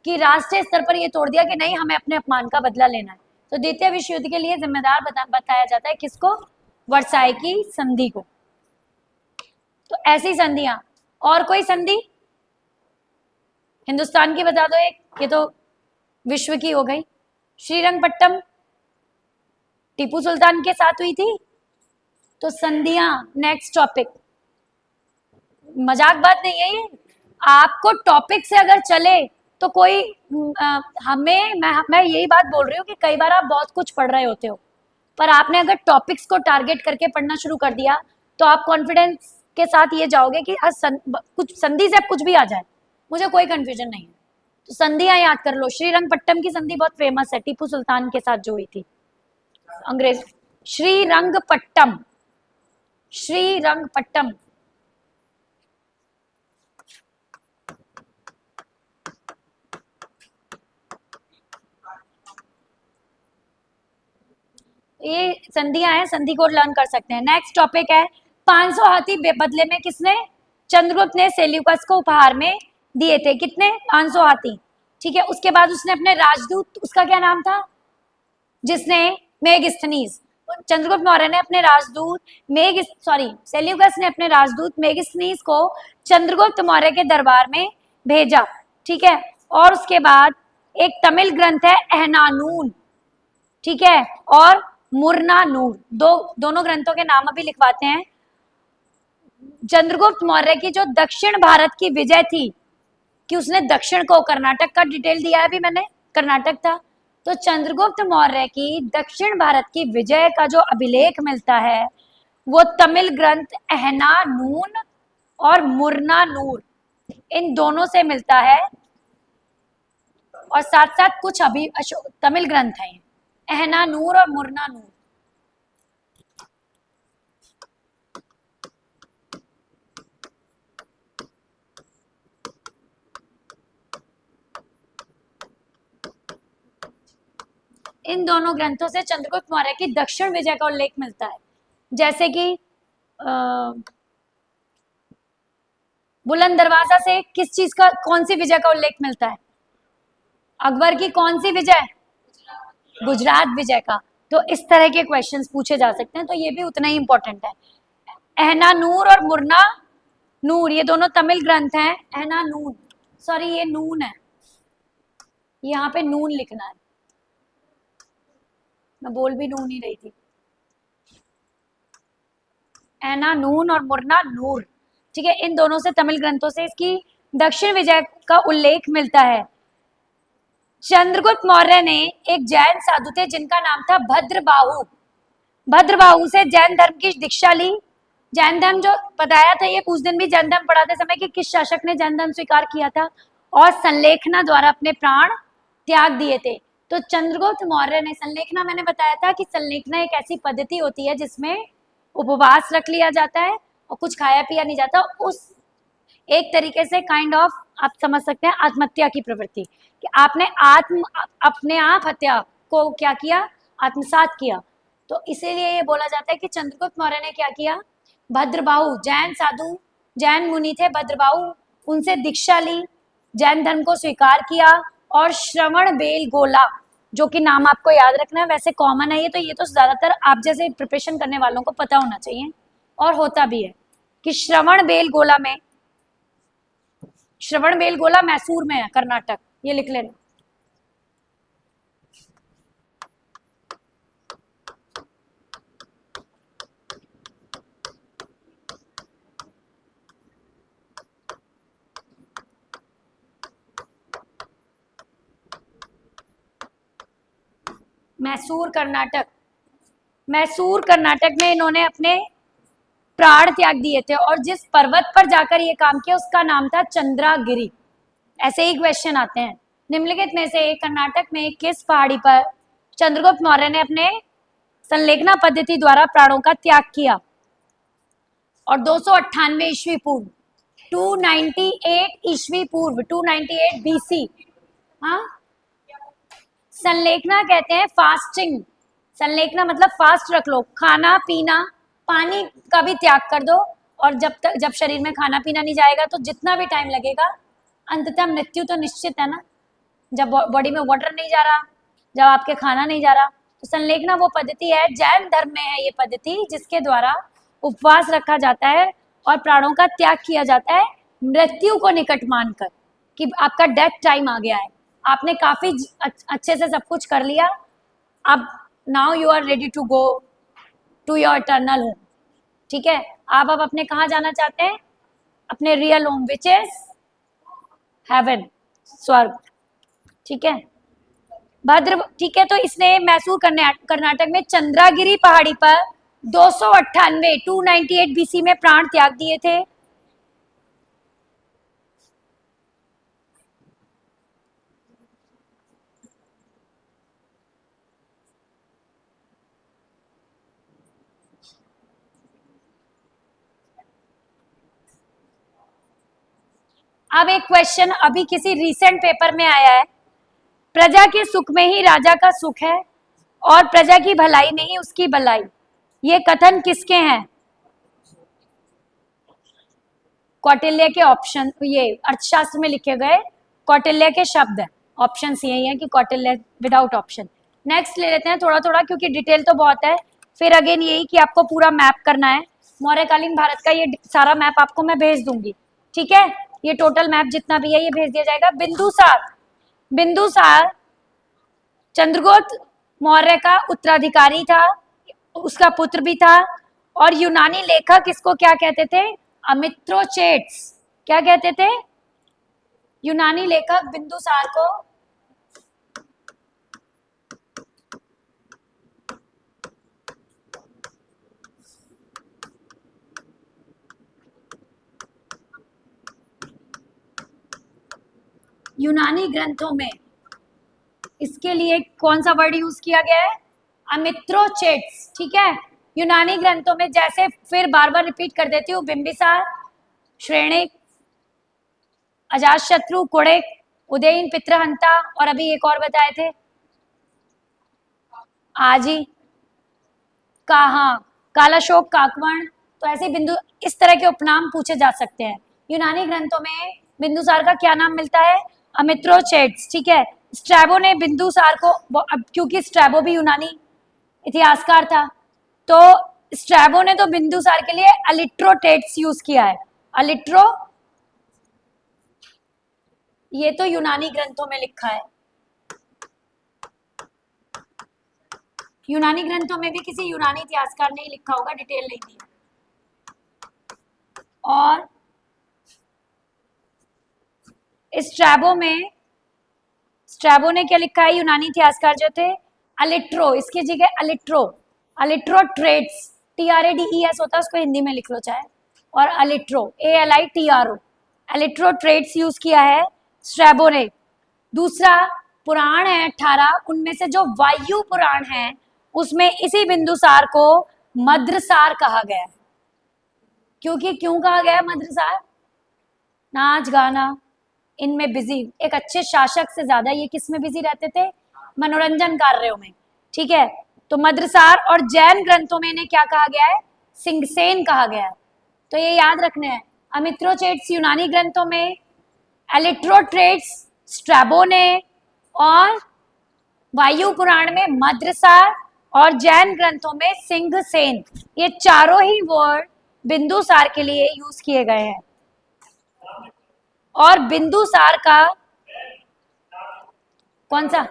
कि राष्ट्रीय स्तर पर ये तोड़ दिया कि नहीं, हमें अपने अपमान का बदला लेना है। तो द्वितीय विश्व युद्ध के लिए जिम्मेदार बताया जाता है किसको? वर्साई की संधि को। तो ऐसी संधियां। और कोई संधि हिंदुस्तान की बता दो एक, ये तो विश्व की हो गई। श्रीरंगपट्टम टीपू सुल्तान के साथ हुई थी। तो संधियां नेक्स्ट टॉपिक, मजाक बात नहीं है ये। आपको टॉपिक से अगर चले तो कोई मैं यही बात बोल रही हूँ कि कई बार आप बहुत कुछ पढ़ रहे होते हो, पर आपने अगर टॉपिक्स को टारगेट करके पढ़ना शुरू कर दिया तो आप कॉन्फिडेंस के साथ ये जाओगे कि कुछ संधि से कुछ भी आ जाए, मुझे कोई कंफ्यूजन नहीं है। तो संधियां याद कर लो। श्रीरंगपट्टम की संधि बहुत फेमस है, टीपू सुल्तान के साथ जो हुई थी अंग्रेज। श्रीरंगपट्टम, श्रीरंगपट्टम। ये संधियां हैं, संधि को लर्न कर सकते हैं। नेक्स्ट टॉपिक है 500 हाथी बदले में किसने? चंद्रगुप्त ने सेल्यूकस को उपहार में दिए थे। कितने? 500 हाथी, ठीक है। उसके बाद उसने अपने राजदूत, उसका क्या नाम था, जिसने मेगस्थनीज, चंद्रगुप्त मौर्य ने अपने राजदूत सेल्यूकस ने अपने राजदूत मेगस्थनीज को चंद्रगुप्त मौर्य के दरबार में भेजा, ठीक है। और उसके बाद एक तमिल ग्रंथ है एहनानून, ठीक है, और मुरनानूर, दोनों ग्रंथों के नाम अभी लिखवाते हैं। चंद्रगुप्त मौर्य की जो दक्षिण भारत की विजय थी, कि उसने दक्षिण को, कर्नाटक का डिटेल दिया है अभी मैंने, कर्नाटक था। तो चंद्रगुप्त मौर्य की दक्षिण भारत की विजय का जो अभिलेख मिलता है वो तमिल ग्रंथ एहनानून और मुरनानूर, इन दोनों से मिलता है। और साथ साथ कुछ अभी तमिल ग्रंथ हैं, एहनानूर और मुरनानूर। इन दोनों ग्रंथों से चंद्रगुप्त मौर्य की दक्षिण विजय का उल्लेख मिलता है, जैसे कि बुलंद दरवाजा से किस चीज का, कौन सी विजय का उल्लेख मिलता है? अकबर की कौन सी विजय? गुजरात विजय का। तो इस तरह के क्वेश्चंस पूछे जा सकते हैं, तो ये भी उतना ही इंपॉर्टेंट है। एहना नूर और मुरना नूर, ये दोनों तमिल ग्रंथ हैं। एहना नून, सॉरी ये नून है, यहाँ पे नून लिखना है, मैं बोल भी नून ही रही थी। एना नून और मुरना नूर, ठीक है। इन दोनों से तमिल ग्रंथों से इसकी दक्षिण विजय का उल्लेख मिलता है। चंद्रगुप्त मौर्य ने एक जैन साधु थे जिनका नाम था भद्रबाहु। भद्रबाहु से जैन धर्म की दीक्षा ली। जैन धर्म जो बताया था, ये उस दिन भी जैन धर्म पढ़ाते समय कि किस शासक ने जैन धर्म स्वीकार किया था, और संलेखना द्वारा अपने प्राण त्याग दिए थे। तो चंद्रगुप्त मौर्य ने संलेखना, मैंने बताया था कि संलेखना एक ऐसी पद्धति होती है जिसमें उपवास रख लिया जाता है और कुछ खाया पिया नहीं जाता। उस एक तरीके से काइंड ऑफ आप समझ सकते हैं आत्महत्या की प्रवृत्ति, कि आपने अपने आप हत्या को क्या किया, आत्मसात किया। तो इसीलिए ये बोला जाता है कि चंद्रगुप्त मौर्य ने क्या किया, भद्रबाहु जैन साधु, जैन मुनि थे भद्रबाहु, उनसे दीक्षा ली, जैन धर्म को स्वीकार किया, और श्रवण बेल गोला, जो कि नाम आपको याद रखना है, वैसे कॉमन है ये, तो ये तो ज्यादातर आप जैसे प्रिपरेशन करने वालों को पता होना चाहिए और होता भी है, कि श्रवण बेल गोला में, श्रवण बेल गोला मैसूर में है, कर्नाटक, ये लिख लेना। मैसूर कर्नाटक, मैसूर कर्नाटक में इन्होंने अपने प्राण त्याग दिए थे, और जिस पर्वत पर जाकर ये काम किया उसका नाम था चंद्रागिरी। ऐसे ही क्वेश्चन आते हैं। निम्नलिखित में से कर्नाटक में किस पहाड़ी पर चंद्रगुप्त मौर्य ने अपने संलेखना पद्धति द्वारा प्राणों का त्याग किया? और 298 ईस्वी पूर्व, 298 ईस्वी पूर्व, 298 बीसी। हाँ, संलेखना कहते हैं फास्टिंग। संलेखना मतलब फास्ट रख लो, खाना पीना पानी का भी त्याग कर दो, और जब शरीर में खाना पीना नहीं जाएगा तो जितना भी टाइम लगेगा, अंततः मृत्यु तो निश्चित है ना। जब बॉडी में वाटर नहीं जा रहा, जब आपके खाना नहीं जा रहा, तो संलेखना वो पद्धति है, जैन धर्म में है ये पद्धति, जिसके द्वारा उपवास रखा जाता है और प्राणों का त्याग किया जाता है, मृत्यु को निकट मानकर कि आपका डेथ टाइम आ गया है, आपने काफी अच्छे से सब कुछ कर लिया, अब now you are ready to go to your eternal home. ठीक है, आप अब अपने कहाँ जाना चाहते हैं? अपने real home, which is heaven, स्वर्ग। ठीक है, भद्र, ठीक है। तो इसने मैसूर कर्नाटक में चंद्रागिरी पहाड़ी पर 298 बीसी में प्राण त्याग दिए थे। अब एक क्वेश्चन अभी किसी रीसेंट पेपर में आया है, प्रजा के सुख में ही राजा का सुख है और प्रजा की भलाई में ही उसकी भलाई, ये कथन किसके हैं? कौटिल्य के। ऑप्शन ये अर्थशास्त्र में लिखे गए कौटिल्य के शब्द हैं, ऑप्शन यही है कि कौटिल्य, विदाउट ऑप्शन। नेक्स्ट ले लेते हैं थोड़ा थोड़ा, क्योंकि डिटेल तो बहुत है। फिर अगेन यही कि आपको पूरा मैप करना है, मौर्यकालीन भारत का ये सारा मैप आपको मैं भेज दूंगी। ठीक है, ये टोटल मैप जितना भी है ये भेज दिया जाएगा। बिंदुसार, बिंदुसार चंद्रगुप्त मौर्य का उत्तराधिकारी था, उसका पुत्र भी था, और यूनानी लेखक इसको क्या कहते थे? अमित्रोचेट्स। क्या कहते थे यूनानी लेखक बिंदुसार को? यूनानी ग्रंथों में इसके लिए कौन सा वर्ड यूज किया गया है? अमित्रोचेट्स। ठीक है, यूनानी ग्रंथों में, जैसे फिर बार बार रिपीट कर देती हूँ, बिंबिसार, श्रेणिक, अजातशत्रु, कुणिक, उदयन पित्रहंता, और अभी एक और बताए थे, आजी, काहा, कालाशोक, काकवण। तो ऐसे बिंदु, इस तरह के उपनाम पूछे जा सकते हैं। यूनानी ग्रंथों में बिंदुसार का क्या नाम मिलता है? अमित्रोचेट्स। ठीक है, स्ट्रैबो ने बिंदुसार को, अब क्योंकि स्ट्रैबो भी यूनानी इतिहासकार था, तो स्ट्रैबो ने तो बिंदुसार के लिए अलिट्रोटेट्स यूज किया है। अलिट्रो, ये तो यूनानी ग्रंथों में लिखा है। यूनानी ग्रंथों में भी किसी यूनानी इतिहासकार ने ही लिखा होगा, डिटेल नहीं दी। और स्ट्रैबो में, स्ट्रैबो ने क्या लिखा है? यूनानी इतिहासकार जो थे, अलिट्रो, इसकी जगह अलिट्रो, अलिट्रो ट्रेड्स, TRADES होता है, उसको हिंदी में लिख लो चाहे, और अलिट्रो, ALITRO, अलिट्रो ट्रेड्स यूज किया है स्ट्रैबो ने। दूसरा पुराण है 18, उनमें से जो वायु पुराण है उसमें इसी बिंदुसार को मद्रसार कहा गया है। क्योंकि क्यों कहा गया है मद्रसार? नाच गाना इनमें बिजी, एक अच्छे शासक से ज्यादा ये किस में बिजी रहते थे? मनोरंजन कार्यों में। ठीक है, तो मद्रसार, और जैन ग्रंथों में इन्हें क्या कहा गया है? सिंगसेन कहा गया है। तो ये याद रखना है। अमित्रोचेट्स यूनानी ग्रंथों में, एलिट्रोट्रेट्स स्ट्रैबो ने, और वायु पुराण में मद्रसार, और जैन ग्रंथों में सिंघसेन। ये चारों ही वर्ड बिंदुसार के लिए यूज किए गए हैं। और बिंदुसार का कौन सा?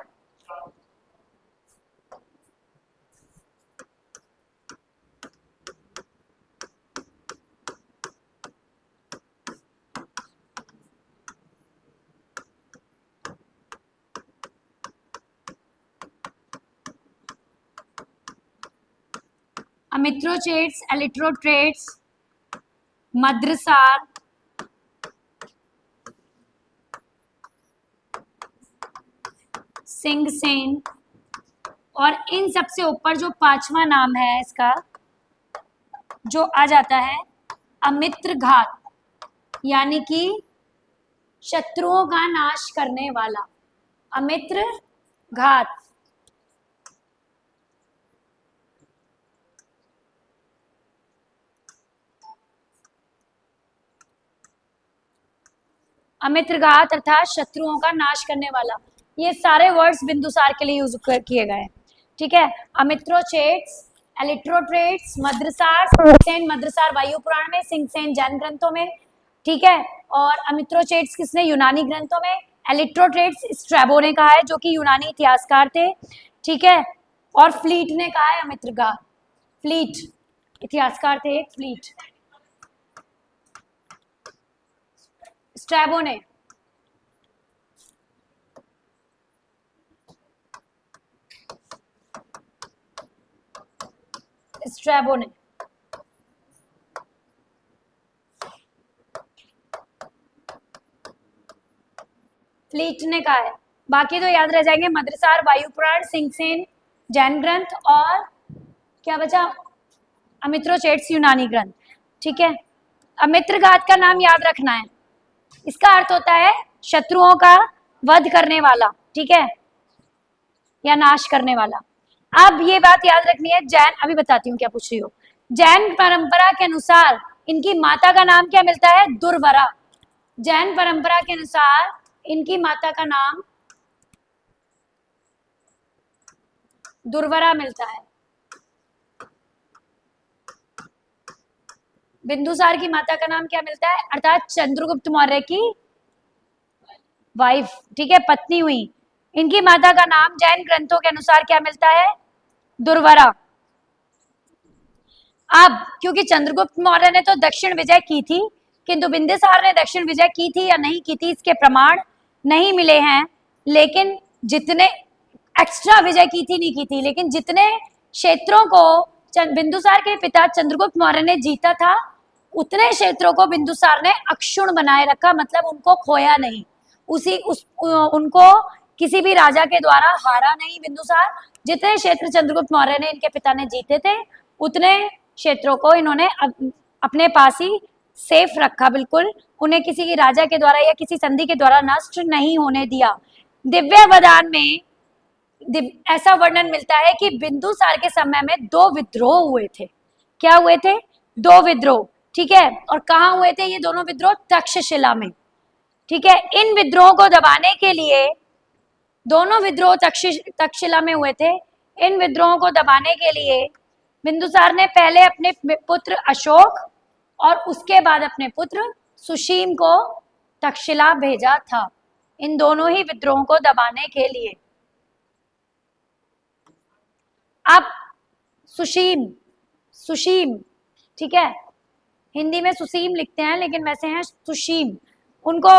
अमित्रोचेट्स, एलिट्रोट्रेट्स, मद्रसार, सिंघसेन, और इन सबसे ऊपर जो पांचवा नाम है इसका, जो आ जाता है अमित्र घात, यानी कि शत्रुओं का नाश करने वाला। अमित्र घात, अमित्र घात अर्थात शत्रुओं का नाश करने वाला। ये सारे वर्ड्स बिंदुसार के लिए यूज किए गए हैं। ठीक है, अमित्रोचेट्स, एलिट्रोट्रेट्स, मद्रसार, सिंघसेन, मद्रसार वायु पुराण में, सिंघसेन जैन ग्रंथों में। ठीक है, और अमित्रोचेट्स किसने? यूनानी ग्रंथों में। एलिट्रोट्रेट्स स्ट्रैबो ने कहा है, जो कि यूनानी इतिहासकार थे। ठीक है, और फ्लीट ने कहा है अमित्र घात। फ्लीट इतिहासकार थे एक, फ्लीट, स्ट्रैबो ने। स्ट्रैबो ने। फ्लीट ने कहा है। बाकी तो याद रह जाएंगे, मद्रसार, वायु पुराण, सिंघसेन जैन ग्रंथ, और क्या बचा? अमित्रोचेट्स यूनानी ग्रंथ। ठीक है, अमित्र घात का नाम याद रखना है। इसका अर्थ होता है शत्रुओं का वध करने वाला। ठीक है, या नाश करने वाला। अब ये बात याद रखनी है, जैन, अभी बताती हूँ क्या पूछ रही हो। जैन परंपरा के अनुसार इनकी माता का नाम क्या मिलता है? दुर्वरा। जैन परंपरा के अनुसार इनकी माता का नाम दुर्वरा मिलता है। बिंदुसार की माता का नाम क्या मिलता है? अर्थात चंद्रगुप्त मौर्य की वाइफ, ठीक है, पत्नी हुई। इनकी माता का नाम जैन ग्रंथों के अनुसार क्या मिलता है? दुर्वरा। अब क्योंकि चंद्रगुप्त मौर्य ने तो दक्षिण विजय की थी, किंतु बिंदुसार ने दक्षिण विजय की थी या नहीं की थी इसके प्रमाण नहीं मिले हैं। लेकिन जितने एक्स्ट्रा विजय की थी नहीं की थी, लेकिन जितने क्षेत्रों को बिंदुसार के पिता चंद्रगुप्त मौर्य ने जीता था, उतने क्षेत्रों को बिंदुसार ने अक्षुण बनाए रखा, मतलब उनको खोया नहीं। उनको किसी भी राजा के द्वारा हारा नहीं बिंदुसार। जितने क्षेत्र चंद्रगुप्त मौर्य ने, इनके पिता ने जीते थे, उतने क्षेत्रों को इन्होंने अपने पास ही सेफ रखा, बिल्कुल उन्हें किसी की राजा के द्वारा या किसी संधि के द्वारा नष्ट नहीं होने दिया। दिव्य वरदान में ऐसा वर्णन मिलता है कि बिंदुसार के समय में 2 विद्रोह हुए थे। क्या हुए थे? 2 विद्रोह, ठीक है। और कहाँ हुए थे ये दोनों विद्रोह? तक्षशिला में, ठीक है। इन विद्रोह को दबाने के लिए, दोनों विद्रोह तक्षशिला में हुए थे। इन विद्रोहों को दबाने के लिए बिंदुसार ने पहले अपने पुत्र अशोक और उसके बाद अपने पुत्र सुशीम को तक्षशिला भेजा था, इन दोनों ही विद्रोहों को दबाने के लिए। अब सुशीम, सुशीम, ठीक है, हिंदी में सुसीम लिखते हैं लेकिन वैसे हैं सुशीम, उनको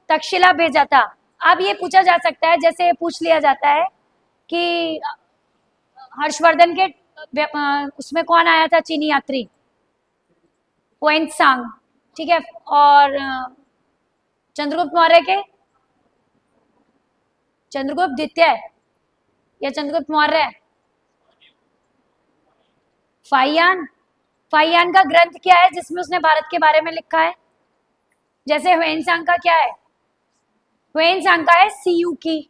तक्षशिला भेजा था। अब ये पूछा जा सकता है, जैसे पूछ लिया जाता है कि हर्षवर्धन के उसमें कौन आया था चीनी यात्री? हुएनत्सांग, ठीक है। और चंद्रगुप्त मौर्य के? चंद्रगुप्त द्वितीय या चंद्रगुप्त मौर्य? फाहियान। फाहियान का ग्रंथ क्या है जिसमें उसने भारत के बारे में लिखा है? जैसे हुएनत्सांग का क्या है? हुएनत्सांग का है सीयूकी,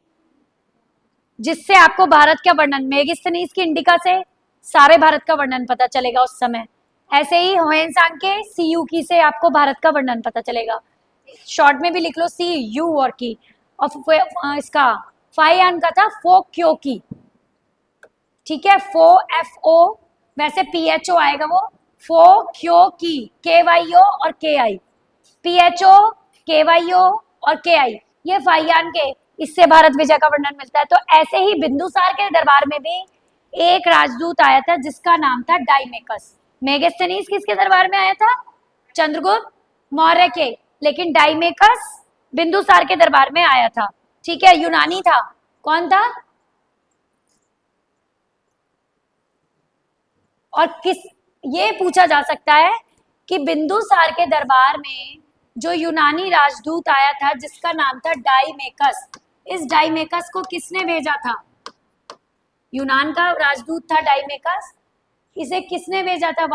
जिससे आपको भारत का वर्णन, मेगिस्थनीज की इंडिका से सारे भारत का वर्णन पता चलेगा उस समय। ऐसे ही हुएनत्सांग के सीयूकी से आपको भारत का वर्णन पता चलेगा। शॉर्ट में भी लिख लो सी यू और की। और इसका फाहियान का था फो क्यो की, ठीक है, फो एफ ओ, वैसे पी एच ओ आएगा वो, फो क्यो की, के वाई ओ और के आई, पी एच ओ, के वाई ओ और के आई, ये फाहियान के, इससे भारत विजय का वर्णन मिलता है। तो ऐसे ही बिंदुसार के दरबार में भी एक राजदूत आया था जिसका नाम था डाइमेकस। मेगास्थनीज किसके दरबार में आया था? चंद्रगुप्त मौर्य के, लेकिन डाइमेकस बिंदुसार के दरबार में आया था, ठीक है, यूनानी था। कौन था? और किस, ये पूछा जा सकता है कि बिंदुसार के दरबार में जो यूनानी राजदूत आया था जिसका नाम था डाइमेकस, इस डाइमेकस को किसने भेजा था? यूनान का राजदूत था डाइमेकस, इसे किसने भेजा था?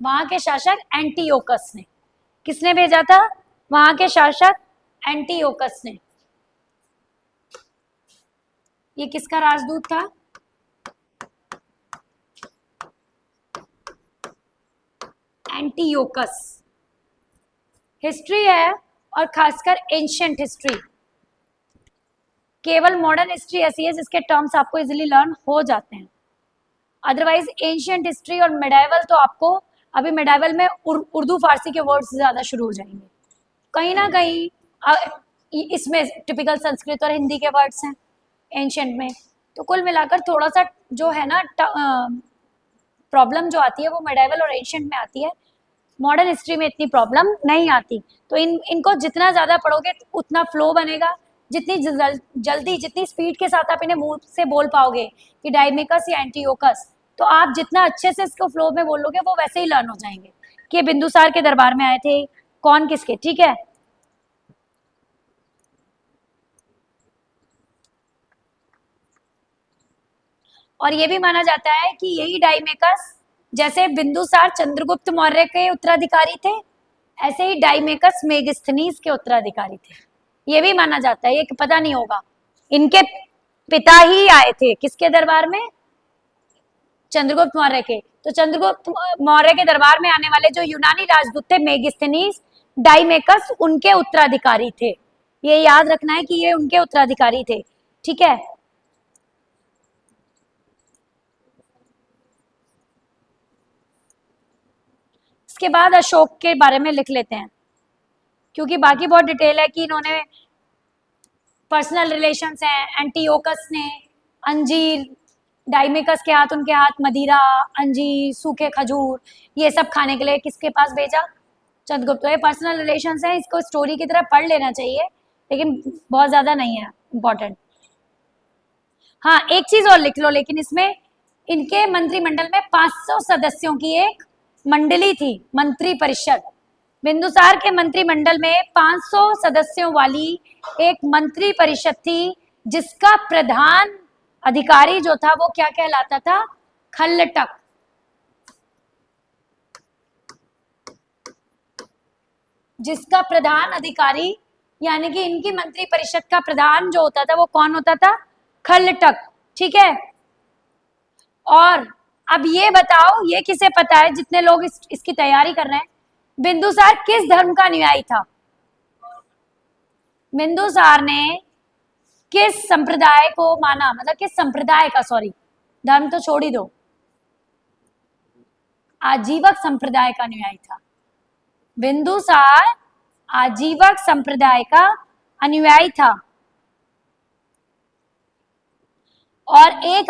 वहां के शासक एंटीओकस ने। किसने भेजा था? वहां के शासक एंटीओकस ने। ये किसका राजदूत था? एंटीओकस। हिस्ट्री है और खासकर एंशिएंट हिस्ट्री, केवल मॉडर्न हिस्ट्री ऐसी है जिसके टर्म्स आपको इजीली लर्न हो जाते हैं। अदरवाइज एंशिएंट हिस्ट्री और मेडाइवल तो आपको, अभी मेडाइवल में उर्दू फारसी के वर्ड्स ज्यादा शुरू हो जाएंगे, कहीं ना कहीं इसमें टिपिकल संस्कृत और हिंदी के वर्ड्स हैं एंशिएंट में। तो कुल मिलाकर थोड़ा सा जो है ना प्रॉब्लम जो आती है वो मेडाइवल और एंशिएंट में आती है, मॉडर्न हिस्ट्री में इतनी प्रॉब्लम नहीं आती। तो इनको जितना ज़्यादा पढ़ोगे उतना फ्लो बनेगा, जितनी जल्दी, जितनी स्पीड के साथ आप इन्हें मुंह से बोल पाओगे कि डाइमेकस या एंटीओकस, तो आप जितना अच्छे से इसको फ्लो में बोलोगे वो वैसे ही लर्न हो जाएंगे कि बिंदुसार के दरबार में आए थे, कौन किसके, ठीक है। और ये भी माना जाता है कि यही डाइमेकस, जैसे बिंदुसार चंद्रगुप्त मौर्य के उत्तराधिकारी थे, ऐसे ही डाइमेकस मेगिस्थनीज के उत्तराधिकारी थे, ये भी माना जाता है। ये पता नहीं होगा, इनके पिता ही आए थे किसके दरबार में? चंद्रगुप्त मौर्य के। तो चंद्रगुप्त मौर्य के दरबार में आने वाले जो यूनानी राजदूत थे मेगिस्थनीज, डाइमेकस उनके उत्तराधिकारी थे, ये याद रखना है कि ये उनके उत्तराधिकारी थे, ठीक है। इसके बाद अशोक के बारे में लिख लेते हैं, क्योंकि बाकी बहुत डिटेल है कि इन्होंने पर्सनल रिलेशंस हैं, एंटीओकस ने अंजीर, डाइमेकस के हाथ, उनके हाथ मदिरा, अंजीर, सूखे खजूर, ये सब खाने के लिए किसके पास भेजा? चंद्रगुप्त। ये पर्सनल रिलेशंस है, इसको स्टोरी की तरह पढ़ लेना चाहिए, लेकिन बहुत ज्यादा नहीं है इंपॉर्टेंट। हाँ, एक चीज और लिख लो, लेकिन इसमें इनके मंत्रिमंडल में 500 सदस्यों की एक मंडली थी, मंत्री परिषद। बिंदुसार के मंत्रिमंडल में 500 सदस्यों वाली एक मंत्री परिषद थी, जिसका प्रधान अधिकारी जो था वो क्या कहलाता था? खल्लटक। जिसका प्रधान अधिकारी, यानी कि इनकी मंत्री परिषद का प्रधान जो होता था वो कौन होता था? खल्लटक, ठीक है। और अब ये बताओ, ये किसे पता है जितने लोग इसकी तैयारी कर रहे हैं, बिंदुसार किस धर्म का अनुयायी था? बिंदुसार ने किस संप्रदाय को माना, मतलब किस संप्रदाय का, सॉरी धर्म तो छोड़ ही दो, आजीवक संप्रदाय का अनुयायी था। बिंदुसार आजीवक संप्रदाय का अनुयायी था। और एक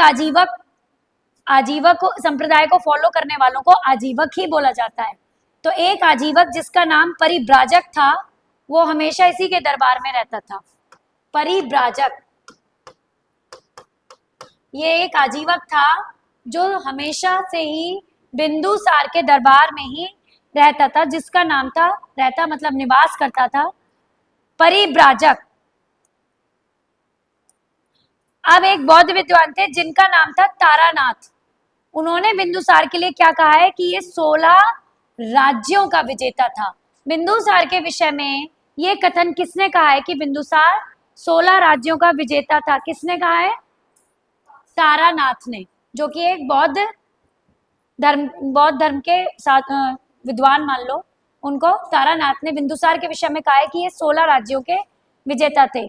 आजीवक संप्रदाय को फॉलो करने वालों को आजीवक ही बोला जाता है। तो एक आजीवक जिसका नाम परिव्राजक था, वो हमेशा इसी के दरबार में रहता था। परिव्राजक, ये एक आजीवक था जो हमेशा से ही बिंदुसार के दरबार में ही रहता था, जिसका नाम था, रहता मतलब निवास करता था, परिव्राजक। अब एक बौद्ध विद्वान थे जिनका नाम था तारानाथ। उन्होंने बिंदुसार के लिए क्या कहा है कि ये 16 राज्यों का विजेता था। बिंदुसार के विषय में ये कथन किसने कहा है कि बिंदुसार 16 राज्यों का विजेता था? किसने कहा है? तारानाथ ने, जो कि एक बौद्ध धर्म के साथ विद्वान मान लो उनको। तारानाथ ने बिंदुसार के विषय में कहा है कि ये 16 राज्यों के विजेता थे।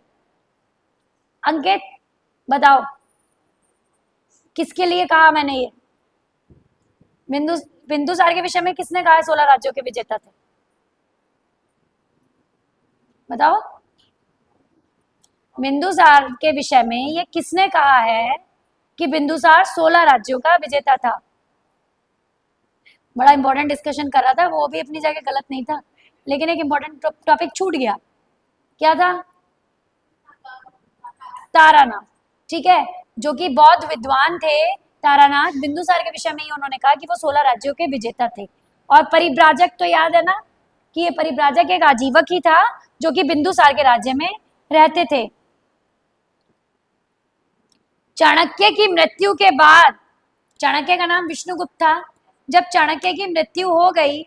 अंकित बताओ किसके लिए कहा मैंने ये? बिंदुसार के विषय में किसने कहा है 16 राज्यों के विजेता थे? बताओ। बिंदुसार के विषय में ये किसने कहा है कि बिंदुसार 16 राज्यों का विजेता था? बड़ा इंपॉर्टेंट डिस्कशन कर रहा था, वो भी अपनी जगह गलत नहीं था, लेकिन एक इंपॉर्टेंट टॉपिक छूट गया। क्या था? तारानाथ, ठीक है, जो कि बौद्ध विद्वान थे। तारानाथ, बिंदुसार के विषय में ही उन्होंने कहा कि वो 16 राज्यों के विजेता थे। और परिव्राजक तो याद है ना कि ये परिव्राजक एक आजीवक ही था जो कि बिंदुसार के राज्य में रहते थे। चाणक्य की मृत्यु के बाद, चाणक्य का नाम विष्णुगुप्त था, जब चाणक्य की मृत्यु हो गई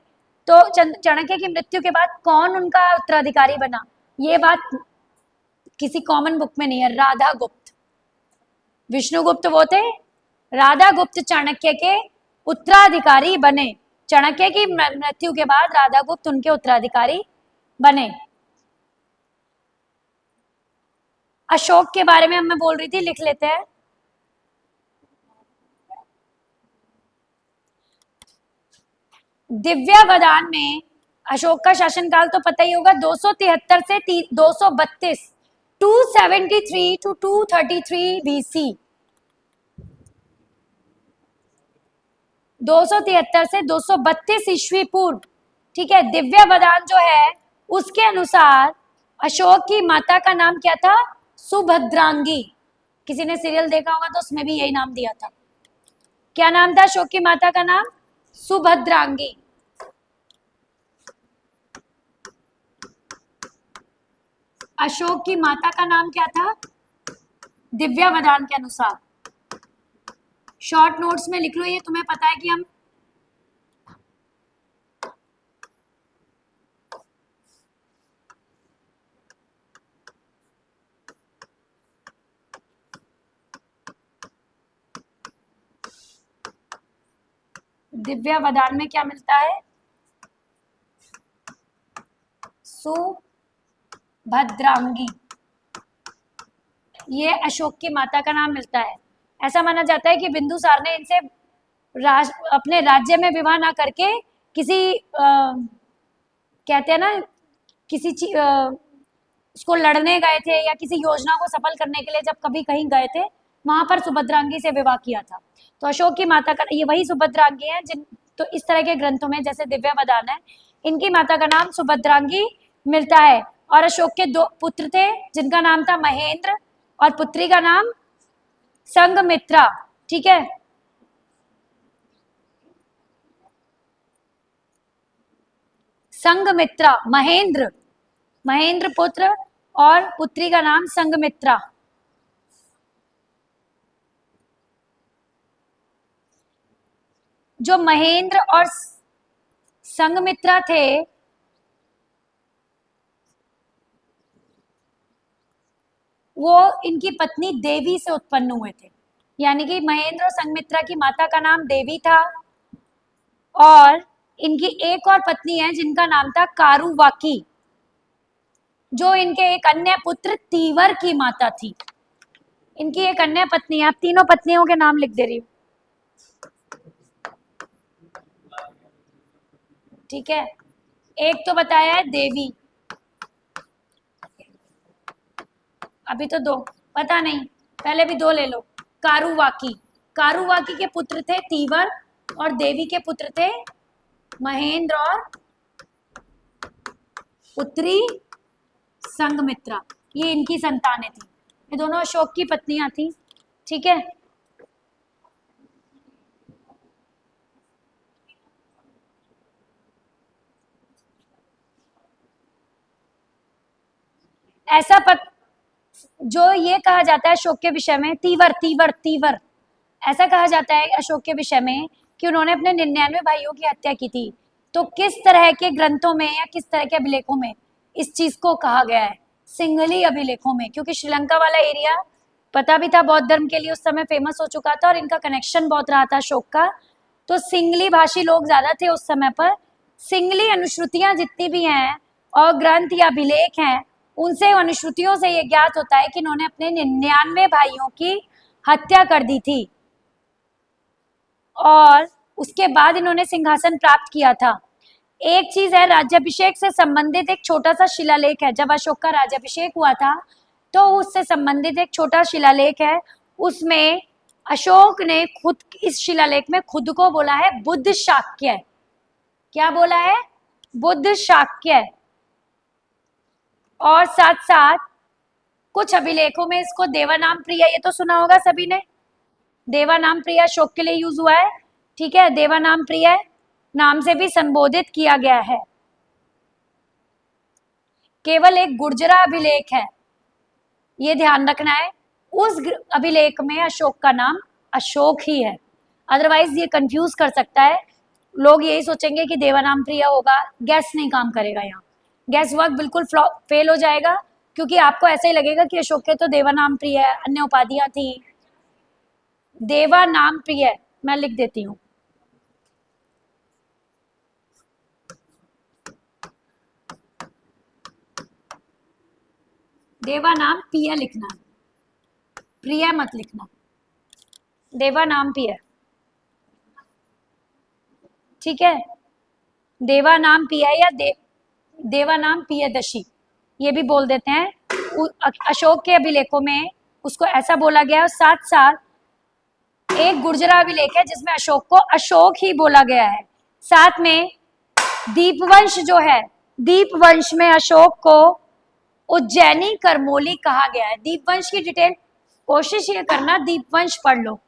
तो चाणक्य की मृत्यु के बाद कौन उनका उत्तराधिकारी बना? ये बात किसी कॉमन बुक में नहीं है। राधा गुप्त। विष्णुगुप्त वो थे, राधा गुप्त चाणक्य के उत्तराधिकारी बने। चाणक्य की मृत्यु के बाद राधा गुप्त उनके उत्तराधिकारी बने। अशोक के बारे में मैं बोल रही थी, लिख लेते हैं। दिव्यावदान में अशोक का शासनकाल तो पता ही होगा, 273 से 232, 273 टू 233 बीसी। 273 से 232 ईस्वी पूर्व, ठीक है। दिव्यावदान जो है उसके अनुसार अशोक की माता का नाम क्या था? सुभद्रांगी। किसी ने सीरियल देखा होगा तो उसमें भी यही नाम दिया था। क्या नाम था अशोक की माता का? नाम सुभद्रांगी। अशोक की माता का नाम क्या था दिव्यावदान के अनुसार? शॉर्ट नोट्स में लिख लो, ये तुम्हें पता है कि हम दिव्यावदान में क्या मिलता है? सुभद्रांगी, ये अशोक की माता का नाम मिलता है। ऐसा माना जाता है कि बिंदुसार ने इनसे अपने राज्य में विवाह ना करके किसी कहते हैं ना, किसी उसको लड़ने गए थे या किसी योजना को सफल करने के लिए जब कभी कहीं गए थे, वहां पर सुभद्रांगी से विवाह किया था। तो अशोक की माता का ये वही सुभद्रांगी है जिन, तो इस तरह के ग्रंथों में जैसे दिव्यावदान है, इनकी माता का नाम सुभद्रांगी मिलता है। और अशोक के 2 पुत्र थे जिनका नाम था महेंद्र और पुत्री का नाम संघमित्रा, ठीक है। संघमित्रा, महेंद्र पुत्र और पुत्री का नाम संघमित्रा। जो महेंद्र और संघमित्रा थे वो इनकी पत्नी देवी से उत्पन्न हुए थे। यानी कि महेंद्र और संघमित्रा की माता का नाम देवी था, और इनकी एक और पत्नी है जिनका नाम था कारुवाकी, जो इनके एक अन्य पुत्र तीवर की माता थी। इनकी एक अन्य पत्नी है, आप तीनों पत्नियों के नाम लिख दे रही हूँ, ठीक है। एक तो बताया है देवी, अभी तो दो पता नहीं, पहले भी दो ले लो। कारुवाकी, कारुवाकी के पुत्र थे तीवर, और देवी के पुत्र थे महेंद्र और पुत्री संघमित्रा। ये इनकी संतानें थी, ये दोनों अशोक की पत्नियां थी, ठीक है। ऐसा जो ये कहा जाता है अशोक के विषय में, तीवर तीवर तीवर, ऐसा कहा जाता है अशोक के विषय में कि उन्होंने अपने 99 भाइयों की हत्या की थी। तो किस तरह के ग्रंथों में या किस तरह के अभिलेखों में इस चीज को कहा गया है? सिंहली अभिलेखों में, क्योंकि श्रीलंका वाला एरिया पता भी था बौद्ध धर्म के लिए उस समय फेमस हो चुका था, और इनका कनेक्शन बहुत रहा था अशोक का, तो सिंगली भाषी लोग ज्यादा थे उस समय पर। सिंगली अनुश्रुतियां जितनी भी हैं और ग्रंथ या अभिलेख हैं, उनसे अनुश्रुतियों से ये ज्ञात होता है कि इन्होंने अपने 99 भाइयों की हत्या कर दी थी, और उसके बाद इन्होंने सिंहासन प्राप्त किया था। एक चीज है, राज्याभिषेक से संबंधित एक छोटा सा शिलालेख है, जब अशोक का राज्याभिषेक हुआ था तो उससे संबंधित एक छोटा शिलालेख है, उसमें अशोक ने खुद, इस शिलालेख में खुद को बोला है बुद्ध शाक्य। क्या बोला है? बुद्ध शाक्य। और साथ साथ कुछ अभिलेखों में इसको देवानाम प्रिय, ये तो सुना होगा सभी ने, देवानाम प्रिय अशोक के लिए यूज हुआ है, ठीक है। देवानाम प्रिय नाम से भी संबोधित किया गया है। केवल एक गुर्जरा अभिलेख है, ये ध्यान रखना है, उस अभिलेख में अशोक का नाम अशोक ही है, अदरवाइज ये कंफ्यूज कर सकता है। लोग यही सोचेंगे कि देवानाम प्रिय होगा, गैस नहीं काम करेगा, यहाँ गैस वर्क बिल्कुल फेल हो जाएगा, क्योंकि आपको ऐसा ही लगेगा कि अशोक के तो देवानाम प्रिय है, अन्य उपाधियां थी। देवानाम प्रिय मैं लिख देती हूँ, देवानाम प्रिय लिखना, प्रिय मत लिखना, देवानाम प्रिय, ठीक है। देवानाम प्रिय या देवानाम प्रियदर्शी, ये भी बोल देते हैं। अशोक के अभिलेखों में उसको ऐसा बोला गया है। साथ साथ एक गुर्जरा अभिलेख है जिसमें अशोक को अशोक ही बोला गया है। साथ में दीपवंश जो है, दीपवंश में अशोक को उज्जैनी करमोली कहा गया है। दीपवंश की डिटेल कोशिश ये करना, दीपवंश पढ़ लो,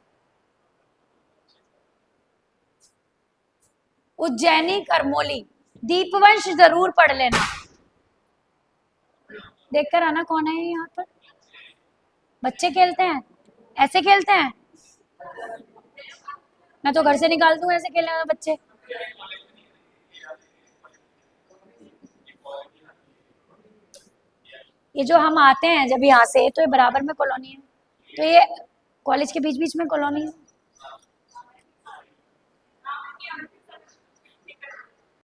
उज्जैनी करमोली, दीपवंश जरूर पढ़ लेना। देखकर आना कौन है यहाँ पर, बच्चे खेलते हैं, ऐसे खेलते हैं, मैं तो घर से निकाल दूं ऐसे खेलने वाले बच्चे। ये जो हम आते हैं जब यहाँ से, तो ये बराबर में कॉलोनी है, तो ये कॉलेज के बीच बीच में कॉलोनी है।